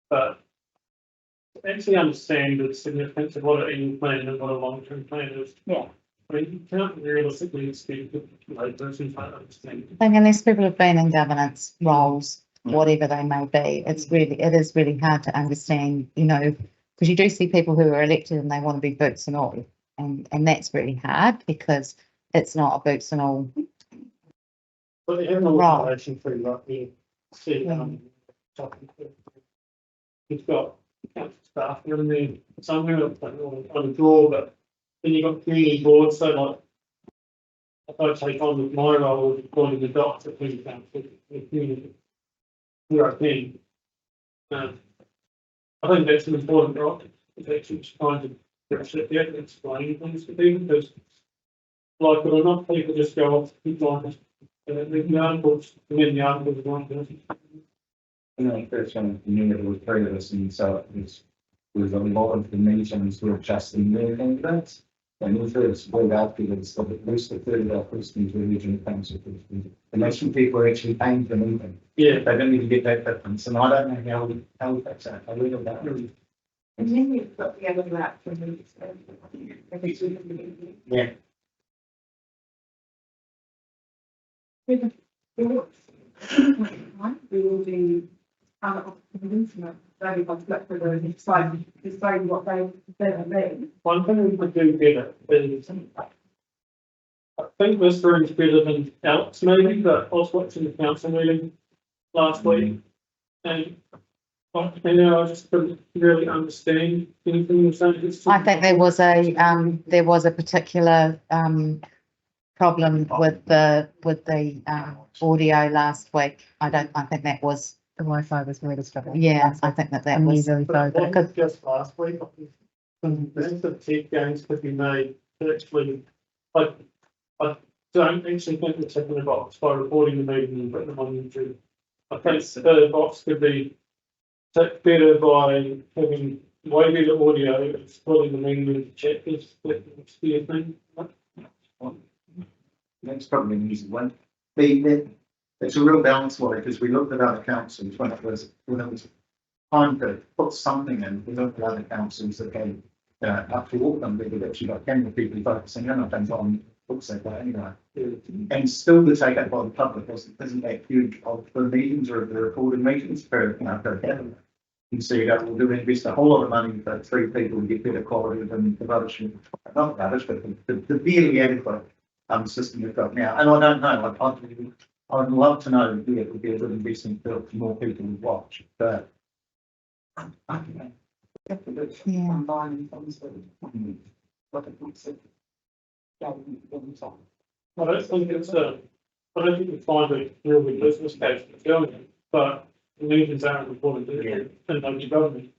but to actually understand the significance of what an annual plan and what a long-term plan is. Yeah. I mean, you can't realistically expect a layperson to understand. I think unless people have been in governance roles, whatever they may be, it is really hard to understand, because you do see people who are elected and they want to be boots and all, and that's really hard because it's not a boots and all. But they have an organisation for like you see, you've got council staff in there somewhere on a draw, but then you've got community boards, so like if I take on with my role of appointing the doctor to the council, the community, where I can. I think that's an important role. It's actually trying to sit there and explain things to people, because like it or not, people just go off like the articles, and then the articles of one person. The first one, there was 3 of us, and so it was a lot of the meetings were just in their candidates. And the first word out there is that at least a third of our questions were regional council questions. And that's when people are actually paying for the meeting. Yeah. They don't even get that difference, and I don't know how that's that. I read about it. And then we've got the other lap for the. Yeah. We will be very conflict with them, decide what they're doing. One thing we could do better is, I think this room's better than Alex maybe, but I was watching the council meeting last week, and I just couldn't really understand anything you were saying. I think there was a particular problem with the audio last week. I think that was The Wi-Fi was really struggling. yeah. I think that was Really But focused. it wasn't just last week, the tech gains could be made to actually, like, I don't actually think we're ticking the box by recording the meeting and putting them on YouTube. I think the box could be ticked better by having way better audio, splitting the meeting into chapters, that's the thing. That's probably an easy one. It's a real balance worry, because we looked at other councils when it was time to put something in. We looked at other councils that gave up to Auckland, we could actually got 10 people focusing in, I think, on books like that anyway. And still the take up by the public isn't that huge of the meetings or the recorded meetings per capita. You see that we'll do invest a whole lot of money for 3 people to get better quality than the rubbish, not rubbish, but the barely adequate system we've got now. And I don't know, I'd love to know if it would be a good investment for more people to watch, but I don't know. Yeah. Online and things that I don't think it's I don't think we find it really business case for doing it, but the meetings aren't reported to the local government.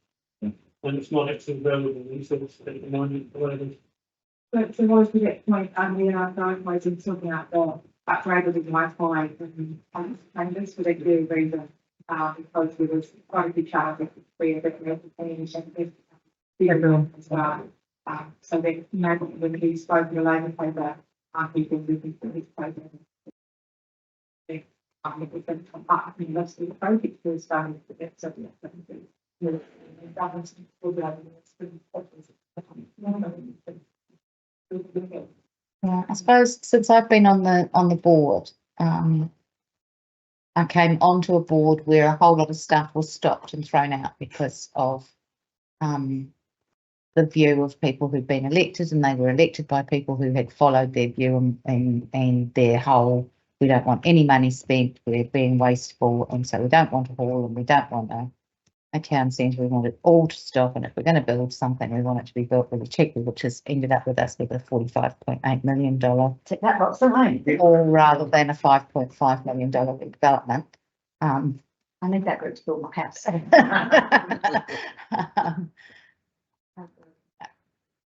And it's not actually available resource at the moment, whatever. But so was the next point, we are guidelines talking about the upgrade of the Wi-Fi and changes for the new reason, because there was quite a big charge of free of it, as well. So that, you know, when he spoke in the Labour paper, people looking for his program. It was then come up, I mean, most of the projects were starting to get something. Yeah, I suppose since I've been on the board, I came onto a board where a whole lot of stuff was stopped and thrown out because of the view of people who've been elected, and they were elected by people who had followed their view and their whole, we don't want any money spent, we're being wasteful, and so we don't want a hall and we don't want a town centre, we want it all to stop, and if we're going to build something, we want it to be built really cheaply, which has ended up with us with a $45.8 million Take that box away. or rather than a $5.5 million redevelopment. I need that group to build my house.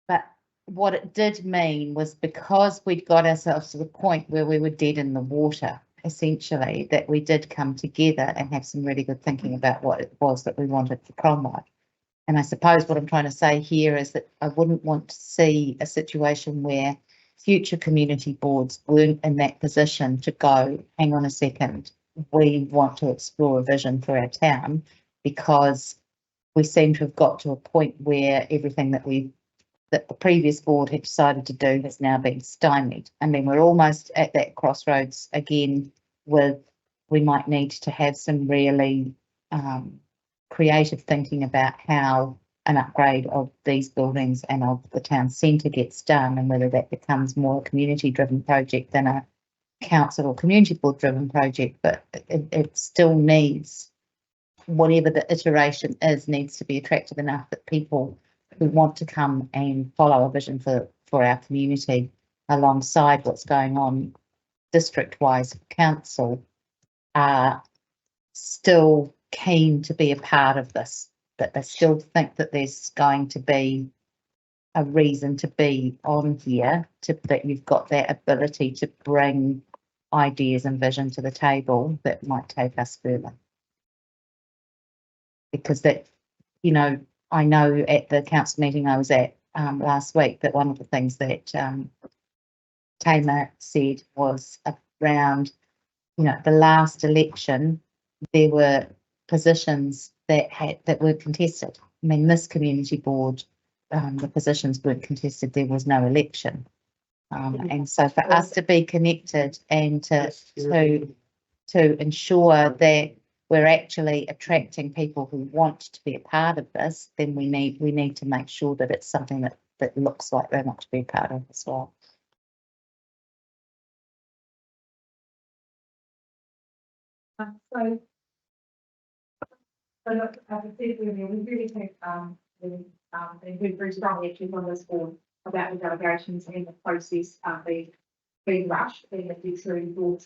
But what it did mean was, because we'd got ourselves to the point where we were dead in the water, essentially, that we did come together and have some really good thinking about what it was that we wanted for Cromwell. And I suppose what I'm trying to say here is that I wouldn't want to see a situation where future community boards weren't in that position to go, hang on a second, we want to explore a vision for our town, because we seem to have got to a point where everything that the previous board had decided to do has now been stymied. I mean, we're almost at that crossroads again with, we might need to have some really creative thinking about how an upgrade of these buildings and of the town centre gets done, and whether that becomes more a community driven project than a council or community board driven project. But it still needs, whatever the iteration is, needs to be attractive enough that people who want to come and follow a vision for our community alongside what's going on district-wise for council are still keen to be a part of this, that they still think that there's going to be a reason to be on here, that you've got that ability to bring ideas and vision to the table that might take us further. Because that, you know, I know at the council meeting I was at last week that one of the things that Tamer said was around, you know, the last election, there were positions that were contested. I mean, this community board, the positions weren't contested, there was no election. And so for us to be connected and to ensure that we're actually attracting people who want to be a part of this, then we need to make sure that it's something that looks like they want to be a part of as well. So look, as I said earlier, we really take been very strongly actually on this board about the delegations and the process being rushed, being that we truly thought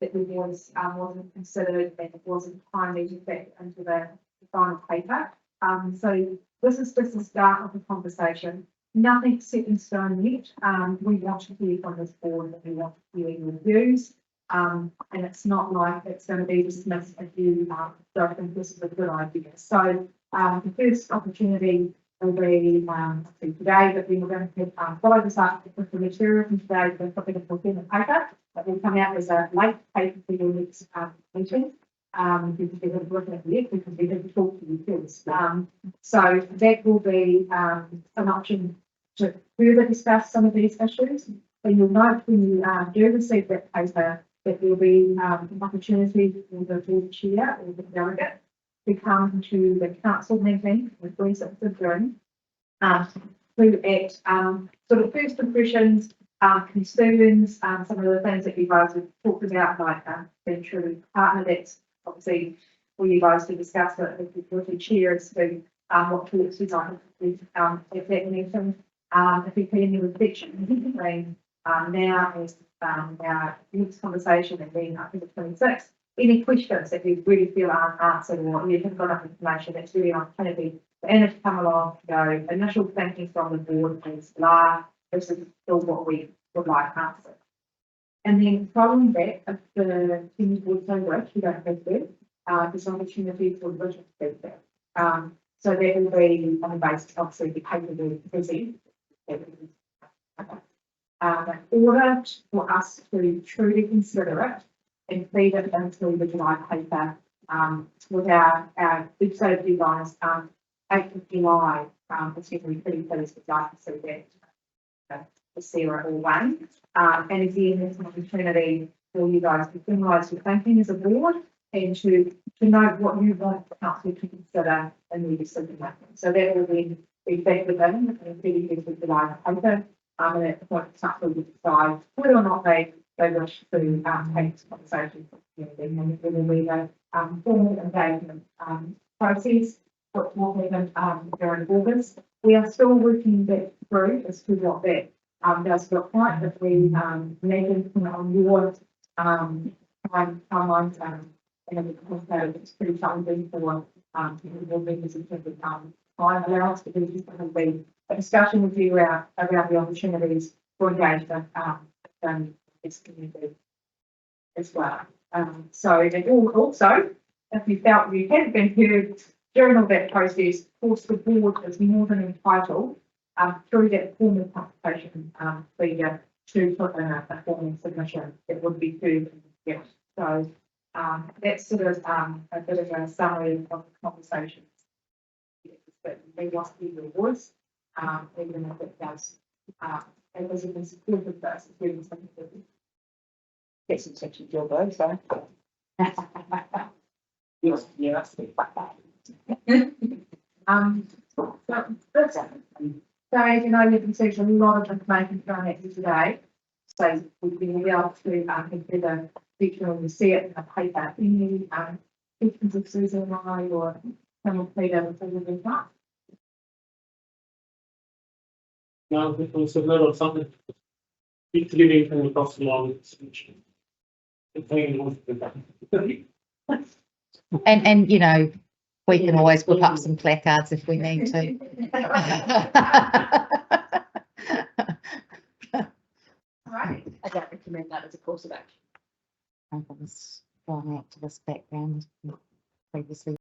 that the voice wasn't considered and it wasn't timely to fit into the final paper. So this is just the start of the conversation. Nothing set in stone yet. We want to hear from this board, and we want to hear your views. And it's not like it's going to be dismissed if you don't think this is a good idea. So the first opportunity will be today, but then we're going to follow this up with the material from today. We're putting a book in the paper that will come out as a late paper for your next meeting. Because we're going to look at it, because we didn't talk to you first. So that will be an option to further discuss some of these issues. And you'll note when you do receive that paper that there will be an opportunity for the board chair or the delegate to come to the council meeting with 26th of June to at sort of first impressions, concerns, some of the things that you guys have talked about, like being truly partner. That's obviously for you guys to discuss it with the chair as to what talks you'd like at that meeting. If you can any reflection, now as our next conversation and then I think the 26th. Any questions that you really feel aren't answered or you haven't got enough information, that's really opportunity for Anna to come along, go, initial thinking from the board is blah, this is still what we would like answered. And then following that, if the team board so wish, we don't have to, there's an opportunity for written feedback. So that will be on the basis of the paper we present. In order for us to truly consider it and feed it into the July paper, with our big safety guys, 8th of July, it's going to be pretty pleased with that, so that the Sarah or one. And again, it's an opportunity for you guys to finalise your thinking as a board and to know what you want the council to consider in the decision making. So that will then be factored in and feeding into the July paper. And at the point the council will decide whether or not they wish to take this conversation with the community, and it will be a formal engagement process, which will happen during August. We are still working that through as to what that does look like. If we need to on your timelines and it's pretty challenging for people members in terms of time allowance, because it's going to be a discussion with you around the opportunities for engagement in this community as well. So and also, if you felt you hadn't been heard during all that process, of course the board is more than entitled through that formal consultation procedure to put in a formal submission that would be heard. Yes. So that's sort of a bit of a summary of the conversations. But they want to hear your voice, even if it does, it was even supported us, it's really something that gets in touch with your voice, so. Yes, yes. So, you know, you can see a lot of information thrown at you today. So we will be able to consider feature when you see it in a paper. Any questions of Susan and I or someone Peter before we move on? Now, if we submit or something, it's getting from across the line. And you know, we can always whip up some placards if we need to. Right. I don't recommend that as a course of action. I was going out to this background previously.